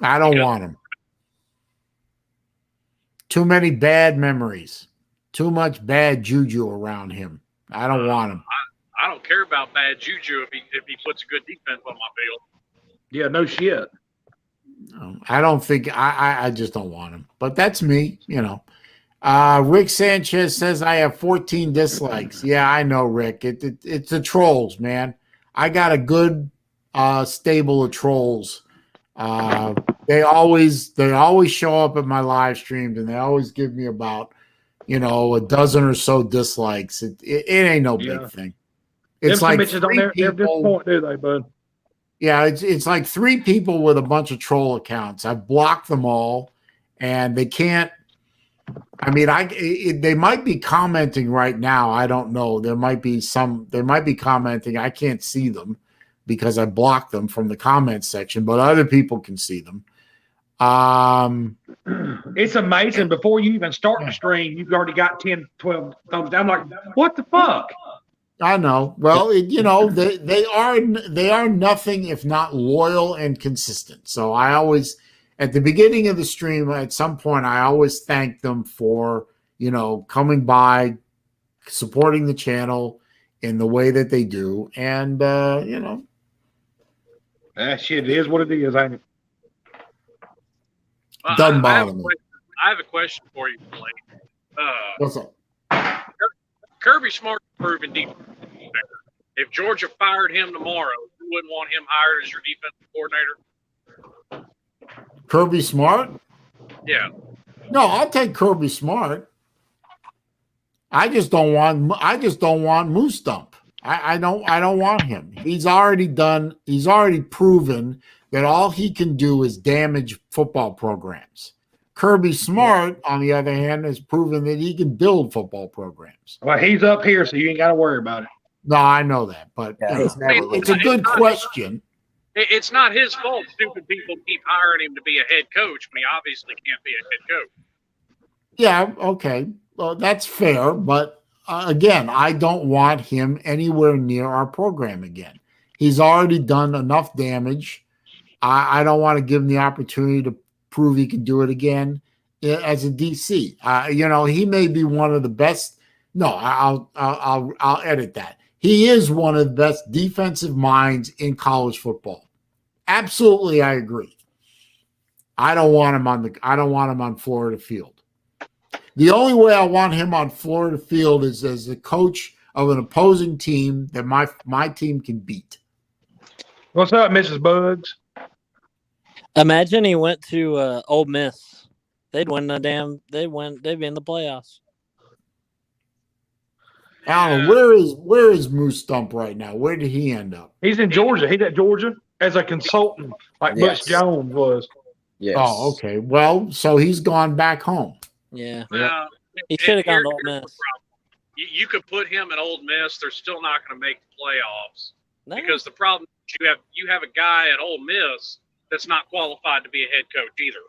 I don't want him. Too many bad memories. Too much bad juju around him. I don't want him. I don't care about bad juju if he puts a good defense on my field. Yeah, no shit. I don't think I just don't want him. But that's me, Rick Sanchez says I have 14 dislikes. Yeah, I know, Rick. It's the trolls, man. I got a good stable of trolls. They always show up at my live streams, and they always give me about a dozen or so dislikes. It ain't no big thing. It's like bitches on there at this point, do they, bud? Yeah, it's like 3 people with a bunch of troll accounts. I've blocked them all, and they can't. I mean, they might be commenting right now. I don't know. There might be commenting. I can't see them because I blocked them from the comment section, but other people can see them. It's amazing. Before you even start the stream, you've already got 10, 12 thumbs down. I'm like, what the fuck? I know. Well, they are nothing if not loyal and consistent. So I always, at the beginning of the stream, at some point, I always thank them for coming by, supporting the channel in the way that they do, and That shit is what it is, ain't it? Doesn't bother me. I have a question for you, Blake. What's up? Kirby Smart proven defense. If Georgia fired him tomorrow, you wouldn't want him hired as your defensive coordinator? Kirby Smart? Yeah. No, I'll take Kirby Smart. I just don't want Moose Dump. I don't want him. He's already proven that all he can do is damage football programs. Kirby Smart, on the other hand, has proven that he can build football programs. Well, he's up here, so you ain't got to worry about it. No, I know that, but Yeah, it's a good question. It's not his fault. Stupid people keep hiring him to be a head coach when he obviously can't be a head coach. Yeah, okay. Well, that's fair, but again, I don't want him anywhere near our program again. He's already done enough damage. I don't want to give him the opportunity to prove he can do it again as a DC. He may be one of the best. No, I'll edit that. He is one of the best defensive minds in college football. Absolutely, I agree. I don't want him on Florida field. The only way I want him on Florida field is as the coach of an opposing team that my team can beat. What's up, Mrs. Bugs? Imagine he went to Ole Miss. They'd win the damn. They'd be in the playoffs. Alan, where is Moose Stump right now? Where did he end up? He's in Georgia. He's at Georgia as a consultant, like Butch Jones was. Yes. Oh, okay. Well, so he's gone back home. Yeah. He He should have gone to Ole Miss. You could put him at Ole Miss. They're still not going to make the playoffs No. because the problem is you have a guy at Ole Miss that's not qualified to be a head coach either.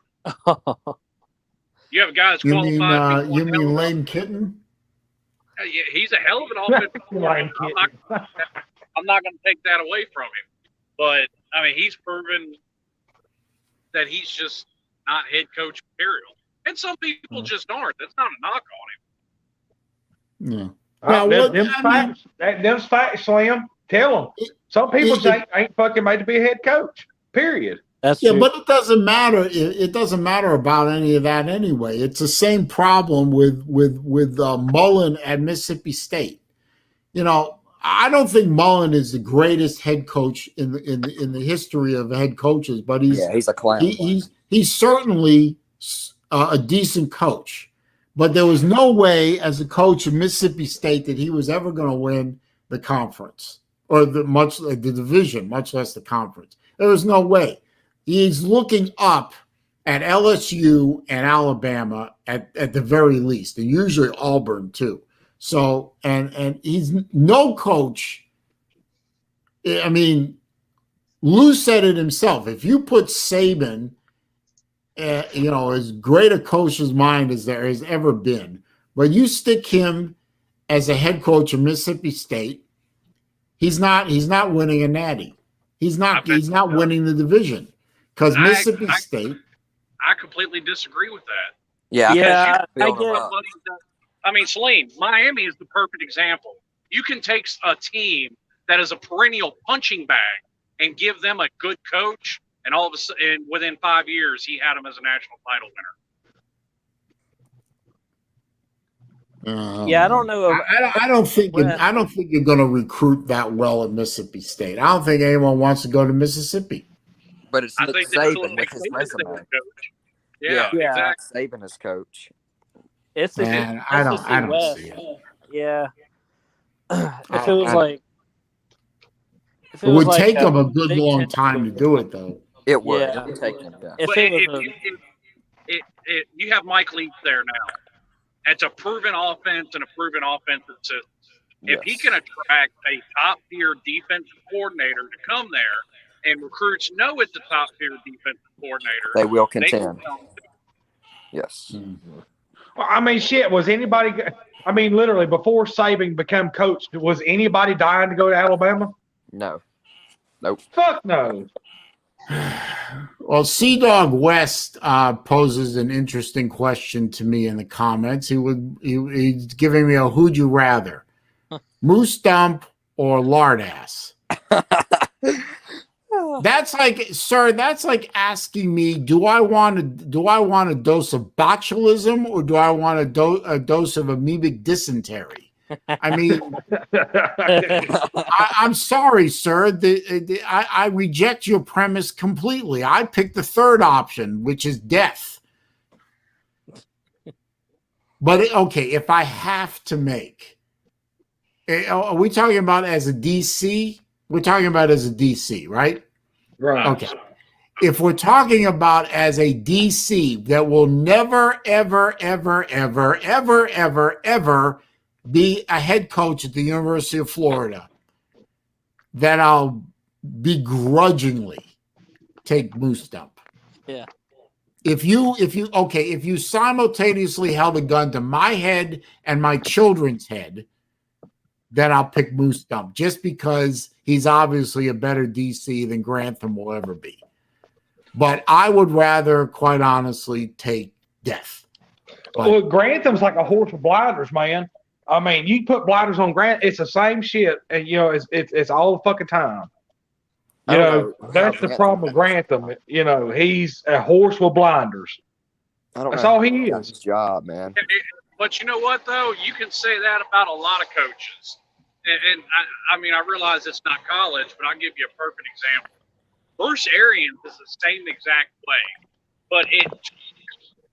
You have a guy that's qualified. You mean Lane Kitten? Yeah, he's a hell of an offensive player. I'm not going to take that away from him. But, I mean, he's proven that he's just not head coach material. And some people just aren't. That's not a knock on him. Yeah. Them's facts, Slim. Tell them. Some people ain't fucking made to be a head coach. Period. That's Yeah, true. but it doesn't matter. It doesn't matter about any of that anyway. It's the same problem with Mullen at Mississippi State. I don't think Mullen is the greatest head coach in the history of head coaches, but he's a clown. He's certainly a decent coach. But there was no way, as a coach of Mississippi State, that he was ever going to win the conference or the division, much less the conference. There was no way. He's looking up at LSU and Alabama at the very least, and usually Auburn too. So, and he's no coach. I mean, Lou said it himself. If you put Saban, as great a coach as mine as there has ever been, but you stick him as a head coach of Mississippi State, he's not winning a natty. He's not winning the division. Because Mississippi State. I completely disagree with that. Yeah. I mean, Saleen, Miami is the perfect example. You can take a team that is a perennial punching bag and give them a good coach, and all of a sudden, within 5 years, he had them as a national title winner. Yeah, I don't know. I don't think you're going to recruit that well at Mississippi State. I don't think anyone wants to go to Mississippi. But it's I Nick think Saban with his resume. Yeah, exactly. Saban as coach. It's the Man, I don't see it. Yeah. If it was like. It would take them a good long time to do it, though. It would. Yeah. It would take them. Yeah. You have Mike Leach there now. It's a proven offense and a proven offensive system. If he can attract a top-tier defensive coordinator to come there, and recruits know it's a top-tier defensive coordinator, they will contend. Yes. Well, I mean, shit. Was anybody? I mean, literally before Saban became coach, was anybody dying to go to Alabama? No. Nope. Fuck no. Well, Sea Dog West poses an interesting question to me in the comments. He's giving me a who'd you rather, Moose Stump or Lardass? That's like, sir, that's like asking me, do I want a dose of botulism or do I want a dose of amoebic dysentery? I mean, I'm sorry, sir. I reject your premise completely. I picked the third option, which is death. But okay, if I have to make, are we talking about as a DC? We're talking about as a DC, right? Right. Okay. If we're talking about as a DC that will never, ever, ever, ever, ever, ever, ever be a head coach at the University of Florida, then I'll begrudgingly take moose dump. Yeah. If you simultaneously held a gun to my head and my children's head, then I'll pick moose dump just because he's obviously a better DC than Grantham will ever be. But I would rather, quite honestly, take death. But, well, Grantham's like a horse with blinders, man. I mean, you put blinders on Grant, it's the same shit, and it's all the fucking time. That's the problem with Grantham. He's a horse with blinders. That's all he is. His job, man. But you know what, though? You can say that about a lot of coaches. And I mean, I realize it's not college, but I'll give you a perfect example. Bruce Arians is the same exact way, but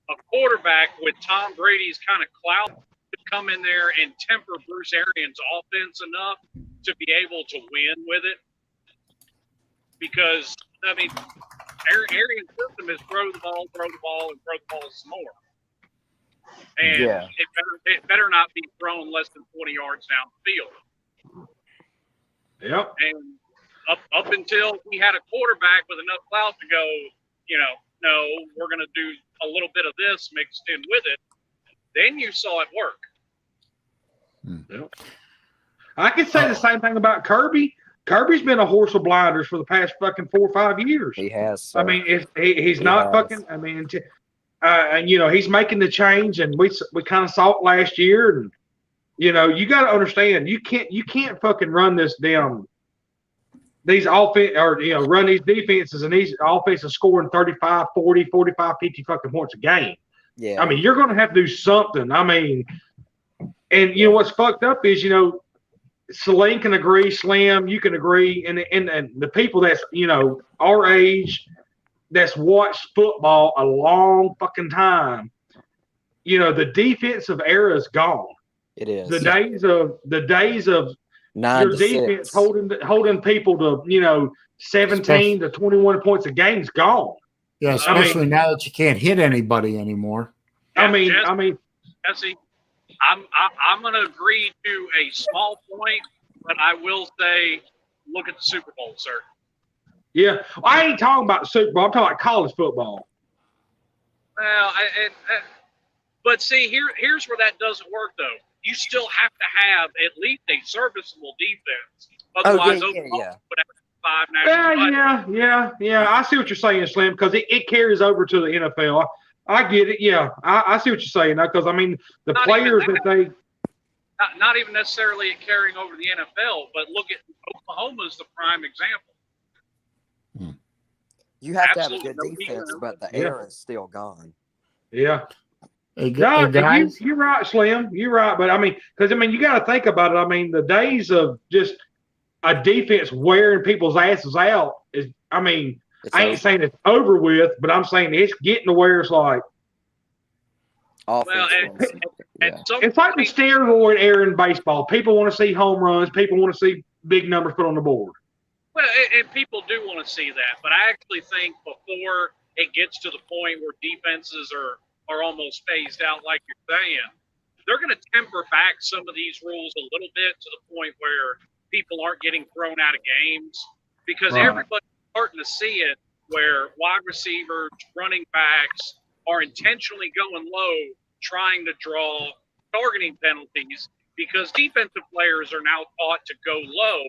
a quarterback with Tom Brady's kind of clout to come in there and temper Bruce Arians' offense enough to be able to win with it. Because, I mean, Arians' system is throw the ball, and throw the ball some more. And it better not be thrown less than 20 yards down the field. Yep. And up until we had a quarterback with enough clout to go, no, we're going to do a little bit of this mixed in with it, then you saw it work. Yep. I could say the same thing about Kirby. Kirby's been a horse with blinders for the past fucking 4 or 5 years. He has. So. I mean, he's not fucking. I mean, and he's making the change, and we kind of saw it last year, and you got to understand, you can't fucking run this down. These offense or run these defenses and these offenses scoring 35, 40, 45, 50 fucking points a game. Yeah. I mean, you're going to have to do something. I mean, and what's fucked up is Saleen can agree, Slim, you can agree, and the people that's our age that's watched football a long fucking time, the defensive era is gone. It is. The days of 9 your to defense 6. holding people to 17 to 21 points a game is gone. Yeah, especially now that you can't hit anybody anymore. Jesse, I'm going to agree to a small point, but I will say, look at the Super Bowl, sir. Yeah, I ain't talking about the Super Bowl. I'm talking about college football. Well, but see, here's where that doesn't work, though. You still have to have at least a serviceable defense. Otherwise, Oklahoma would have 5 national titles. Yeah. I see what you're saying, Slim, because it carries over to the NFL. I get it. Yeah, I see what you're saying now, because I mean the Not players even that they. Not even necessarily it carrying over to the NFL, but look at Oklahoma's the prime example. You have Absolutely to have a good defense, but the era is still gone. Yeah. Hey, guys, you're right, Slim. You're right, but I mean, because you got to think about it. I mean, the days of just a defense wearing people's asses out is. I mean, I ain't saying it's over with, but I'm saying it's getting to where it's like. Well, it's like the steroid era in baseball. People want to see home runs. People want to see big numbers put on the board. Well, and people do want to see that, but I actually think before it gets to the point where defenses are almost phased out, like you're saying, they're going to temper back some of these rules a little bit to the point where people aren't getting thrown out of games, because everybody's starting to see it where wide receivers, running backs are intentionally going low, trying to draw targeting penalties, because defensive players are now taught to go low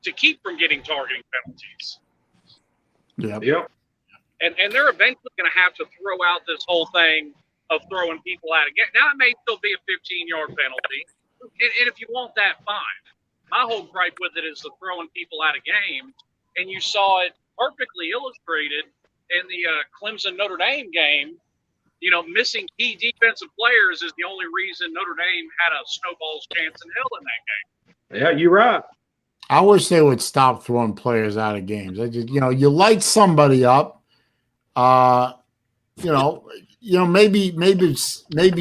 to keep from getting targeting penalties. Yep. And they're eventually going to have to throw out this whole thing of throwing people out of game. Now, it may still be a 15-yard penalty, and if you want that, fine. My whole gripe with it is the throwing people out of games, and you saw it perfectly illustrated in the Clemson-Notre Dame game. Missing key defensive players is the only reason Notre Dame had a snowball's chance in hell in that game. Yeah, you're right. I wish they would stop throwing players out of games. I just, you light somebody up, maybe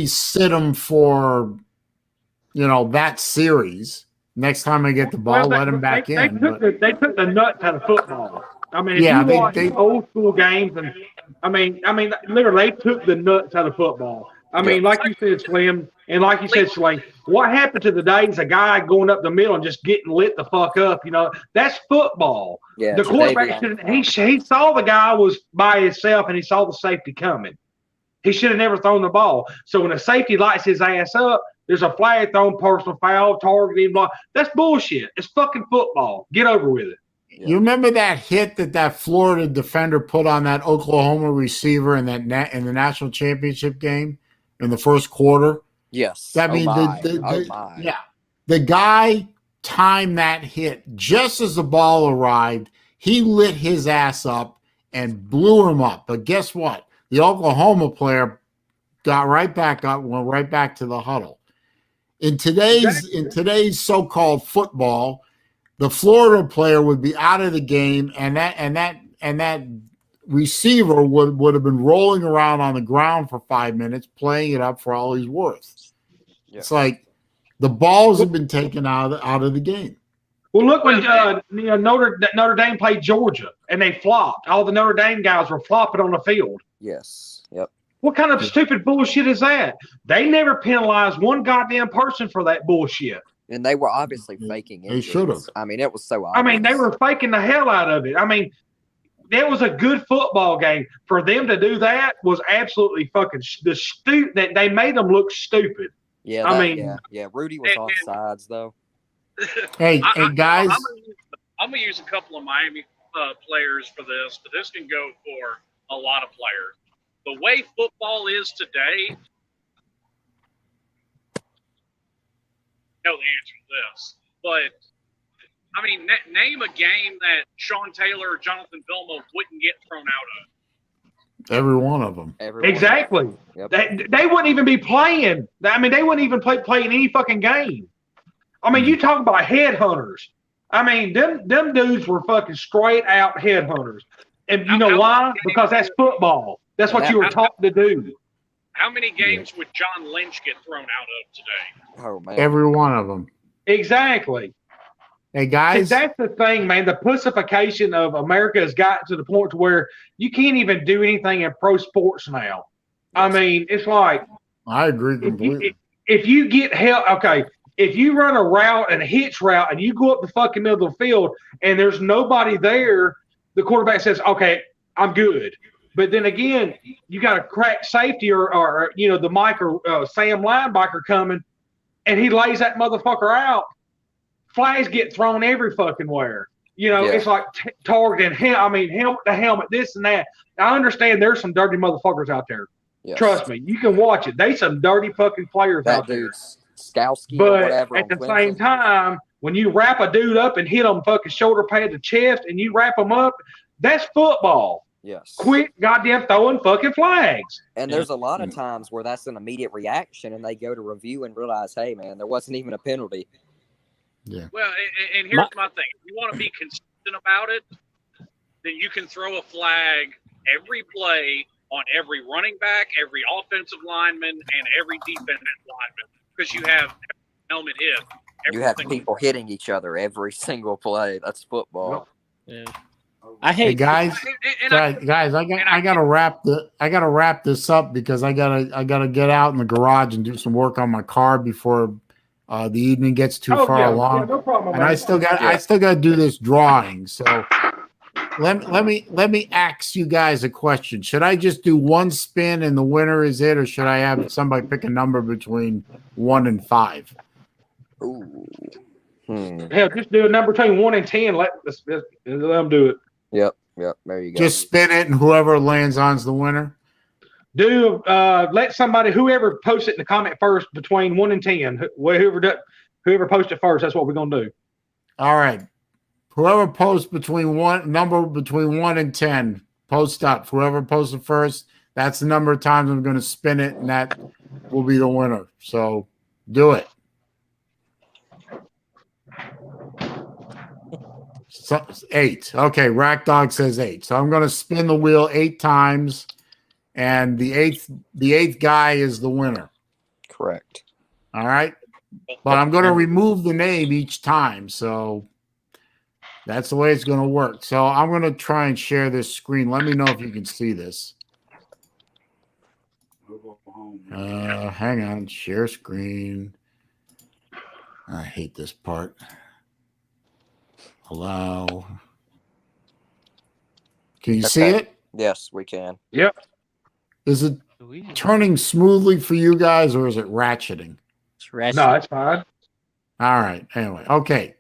sit them for, that series. Next time I get the ball, let them back in. They took the nuts out of football. I mean, if you watch old school games, and I mean, literally, they took the nuts out of football. I mean, like you said, Slim, And like you said, Saleen, what happened to the days a guy going up the middle and just getting lit the fuck up? You know, that's football. Yeah, The quarterback Jadavion. he saw the guy was by himself and he saw the safety coming. He should have never thrown the ball. So when a safety lights his ass up, there's a flag thrown, personal foul, targeting, blah. That's bullshit. It's fucking football. Get over with it. You remember that hit that Florida defender put on that Oklahoma receiver in the national championship game in the first quarter? Yes. I mean, my. The guy timed that hit just as the ball arrived. He lit his ass up and blew him up. But guess what? The Oklahoma player got right back up, went right back to the huddle. In today's so-called football, the Florida player would be out of the game, and that receiver would have been rolling around on the ground for 5 minutes, playing it up for all he's worth. Yeah. It's like the balls have been taken out of the game. Well, look when Notre Dame played Georgia and they flopped. All the Notre Dame guys were flopping on the field. Yes. Yep. What kind of stupid bullshit is that? They never penalized one goddamn person for that bullshit. And they were obviously faking it. They should have. I mean, it was so obvious. I mean, they were faking the hell out of it. I mean, that was a good football game. For them to do that was absolutely fucking that they made them look stupid. Yeah, yeah. Rudy was off sides though. Hey, guys. I'm gonna use a couple of Miami players for this, but this can go for a lot of players. The way football is today, I know the answer to this, but I mean, name a game that Sean Taylor or Jonathan Vilma wouldn't get thrown out of. Every one of them. Exactly. Yep. They wouldn't even be playing. I mean, they wouldn't even play in any fucking game. I mean, you talk about headhunters. I mean, them dudes were fucking straight out headhunters. And you know why? Because that's football. That's what you were taught to do. How many games would John Lynch get thrown out of today? Oh, man. Every one of them. Exactly. Hey, guys. That's the thing, man. The pussification of America has gotten to the point to where you can't even do anything in pro sports now. I mean, it's like. I agree completely. If you get help, okay, if you run a route and a hitch route and you go up the fucking middle of the field and there's nobody there, the quarterback says, okay, I'm good. But then again, you got a crack safety or the Mike or Sam linebacker coming, and he lays that motherfucker out. Flags get thrown every fucking where. It's like targeting him. I mean, helmet to helmet, this and that. I understand there's some dirty motherfuckers out there. Yes. Trust me, you can watch it. They some dirty fucking players out there. Skowski but or whatever. At the same time, when you wrap a dude up and hit him fucking shoulder pad to chest and you wrap him up, that's football. Yes. Quit goddamn throwing fucking flags. And there's a lot of times where that's an immediate reaction and they go to review and realize, hey, man, there wasn't even a penalty. Yeah. Well, and here's my thing. If you want to be consistent about it, then you can throw a flag every play on every running back, every offensive lineman, and every defensive lineman because you have helmet hit. You have people hitting each other every single play. That's football. Yeah. I hate guys. I gotta wrap this up because I gotta get out in the garage and do some work on my car before the evening gets too far along. No problem, and I still got to do this drawing. So let me ask you guys a question. Should I just do one spin and the winner is it, or should I have somebody pick a number between 1 and 5? Ooh. Hell, just do a number between 1 and 10. Let them do it. Yep. There you go. Just spin it, and whoever lands on is the winner. Let somebody, whoever posts it in the comment first, between 1 and 10. Whoever posts it first, that's what we're gonna do. All right. Whoever posts between 1 and 10, post up. Whoever posts it first, that's the number of times I'm going to spin it, and that will be the winner. So do it. 8. Okay, Rack Dog says 8. So I'm going to spin the wheel 8 times, and the eighth guy is the winner. Correct. All right, but I'm going to remove the name each time. So that's the way it's going to work. So I'm going to try and share this screen. Let me know if you can see this. Hang on. Share screen. I hate this part. Allow. Can you see Okay. it? Yes, we can. Yep. Is it turning smoothly for you guys, or is it ratcheting? It's ratchet. No, it's fine. All right. Anyway, okay.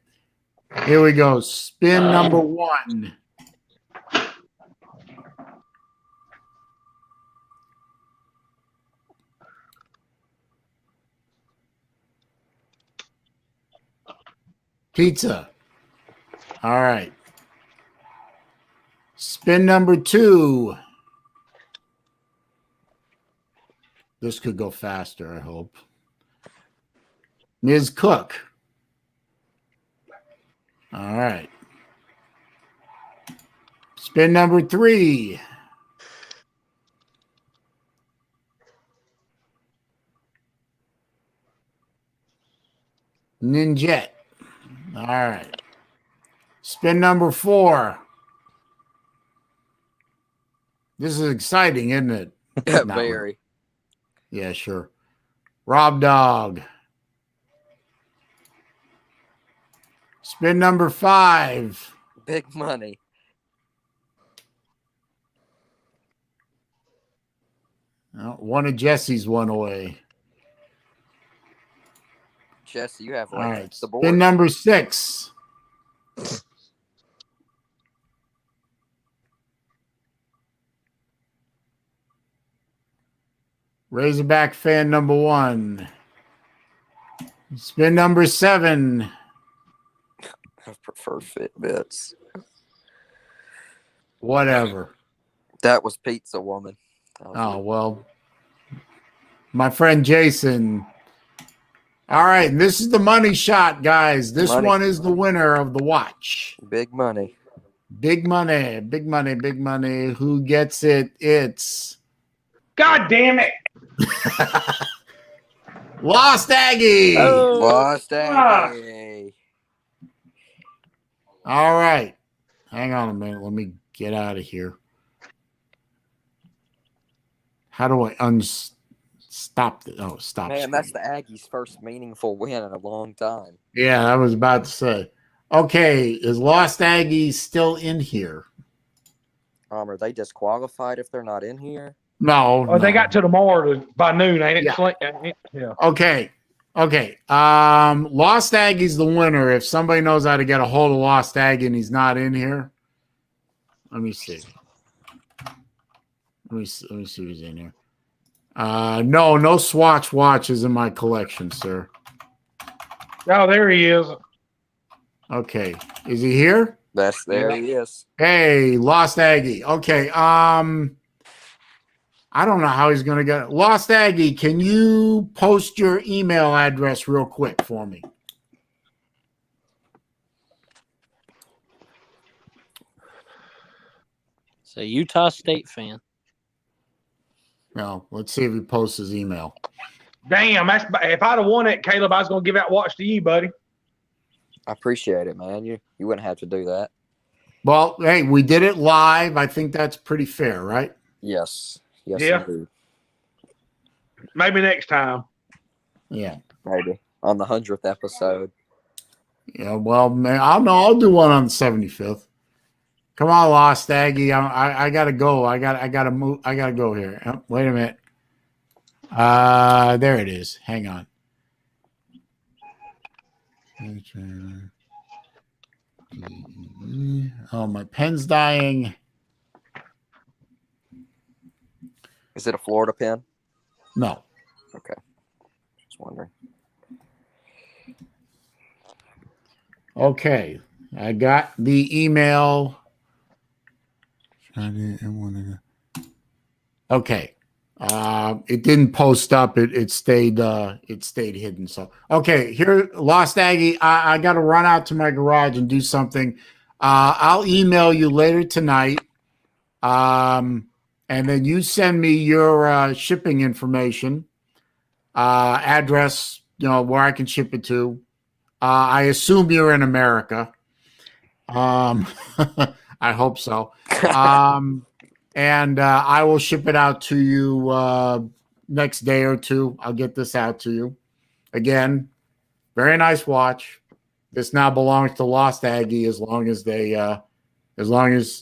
Here we go. Spin number 1. Pizza. All right. Spin number 2. This could go faster, I hope. Ms. Cook. All right. Spin number 3. Ninjet. All right. Spin number 4. This is exciting, isn't it? Yeah, Not really. very. Yeah, sure. Rob Dog. Spin number 5. Big money. Oh, one of Jesse's one away. Jesse, you have All like right. the Spin board. number 6. Razorback fan number 1. Spin number 7. I prefer Fitbits. Whatever. That was Pizza Woman. Oh, well. My friend Jason. All right. And this is the money shot, guys. This Money. one is the winner of the watch. Big money. Big money. Big money. Big money. Who gets it? It's God damn it. Lost Aggie. Lost Ah. Aggie. All right. Hang on a minute. Let me get out of here. How do I unstop it? Oh, stop. Man, screen. that's the Aggies' first meaningful win in a long time. Yeah, I was about to say. Okay, is Lost Aggie still in here? Are they disqualified if they're not in here? No. Oh, they no. got to tomorrow by noon, ain't it? Yeah. Yeah. Okay. Lost Aggie's the winner. If somebody knows how to get a hold of Lost Aggie and he's not in here, let me see. Let me see who's in here. No Swatch watches in my collection, sir. Oh, there he is. Okay. Is he here? There he is. Hey, Lost Aggie. Okay. I don't know how he's going to get it. Lost Aggie, can you post your email address real quick for me? It's a Utah State fan. No, let's see if he posts his email. Damn, if I'd have won it, Caleb, I was going to give that watch to you, buddy. I appreciate it, man. You wouldn't have to do that. Well, hey, we did it live. I think that's pretty fair, right? Yes. Yes, Yeah. indeed. Maybe next time. Yeah. Maybe. On the 100th episode. Yeah, well, man, I'll do one on the 75th. Come on, Lost Aggie. I gotta go. I gotta move. I gotta go here. Oh, wait a minute. There it is. Hang on. Oh, my pen's dying. Is it a Florida pen? No. Okay. Just wondering. Okay. I got the email. Okay. It didn't post up. It stayed hidden. So okay, here, Lost Aggie. I got to run out to my garage and do something. I'll email you later tonight. And then you send me your shipping information, address, where I can ship it to. I assume you're in America. I hope so. And I will ship it out to you, next day or two, I'll get this out to you. Again, very nice watch. This now belongs to Lost Aggie as long as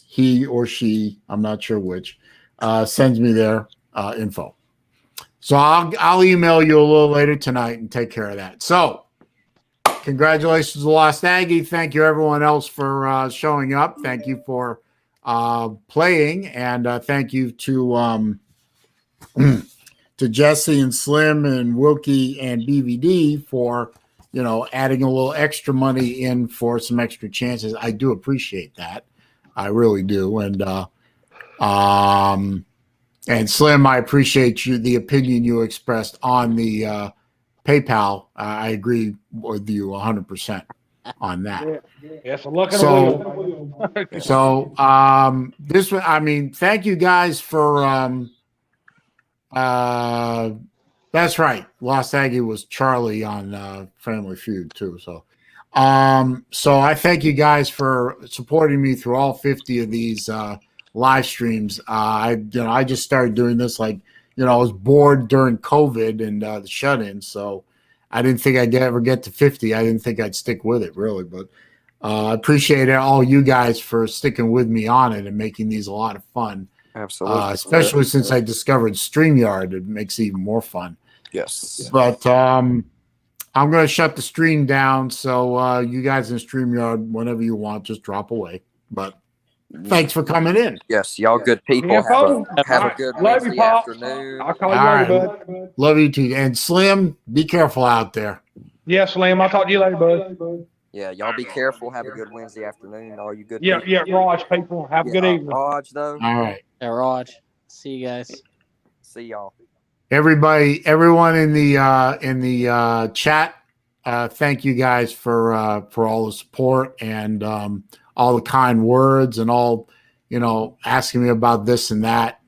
he or she, I'm not sure which, sends me their info. So I'll email you a little later tonight and take care of that. So congratulations to Lost Aggie. Thank you everyone else for showing up. Thank you for playing, and thank you to to Jesse and Slim and Wilkie and BVD for adding a little extra money in for some extra chances. I do appreciate that. I really do. And Slim, I appreciate the opinion you expressed on the PayPal. I agree with you 100% on that. Yes, I'm looking this one, I mean, thank you guys for that's right. Lost Aggie was Charlie on Family Feud too. So I thank you guys for supporting me through all 50 of these live streams. I just started doing this I was bored during COVID and the shut-in, so I didn't think I'd ever get to 50. I didn't think I'd stick with it really, but I appreciate all you guys for sticking with me on it and making these a lot of fun. Absolutely. Especially since I discovered StreamYard, it makes it even more fun. Yes. But I'm going to shut the stream down, so you guys in StreamYard, whenever you want, just drop away. But thanks for coming in. Yes, y'all good people. Yeah, have a good Love you, Wednesday Pop. afternoon. I'll call you All later, right. bud. Love you too. And Slim, be careful out there. Yeah, Slim. I'll talk to you later, bud. Yeah, y'all be careful. Have a good Wednesday afternoon. All you good Yeah, people. Raj people. Have a good evening. Raj, though. All right. Yeah, Raj. See you guys. See y'all. Everyone in the chat, thank you guys for all the support and all the kind words and all asking me about this and that.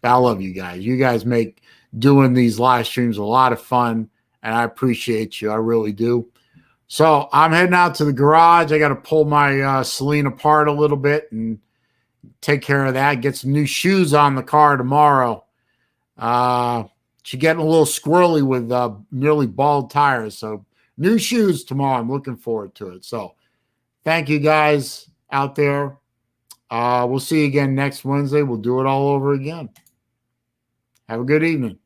I love you guys. You guys make doing these live streams a lot of fun, and I appreciate you. I really do. So I'm heading out to the garage. I got to pull my Saleen apart a little bit and take care of that. Get some new shoes on the car tomorrow. She's getting a little squirrely with nearly bald tires. So new shoes tomorrow. I'm looking forward to it. So thank you guys out there. We'll see you again next Wednesday. We'll do it all over again. Have a good evening.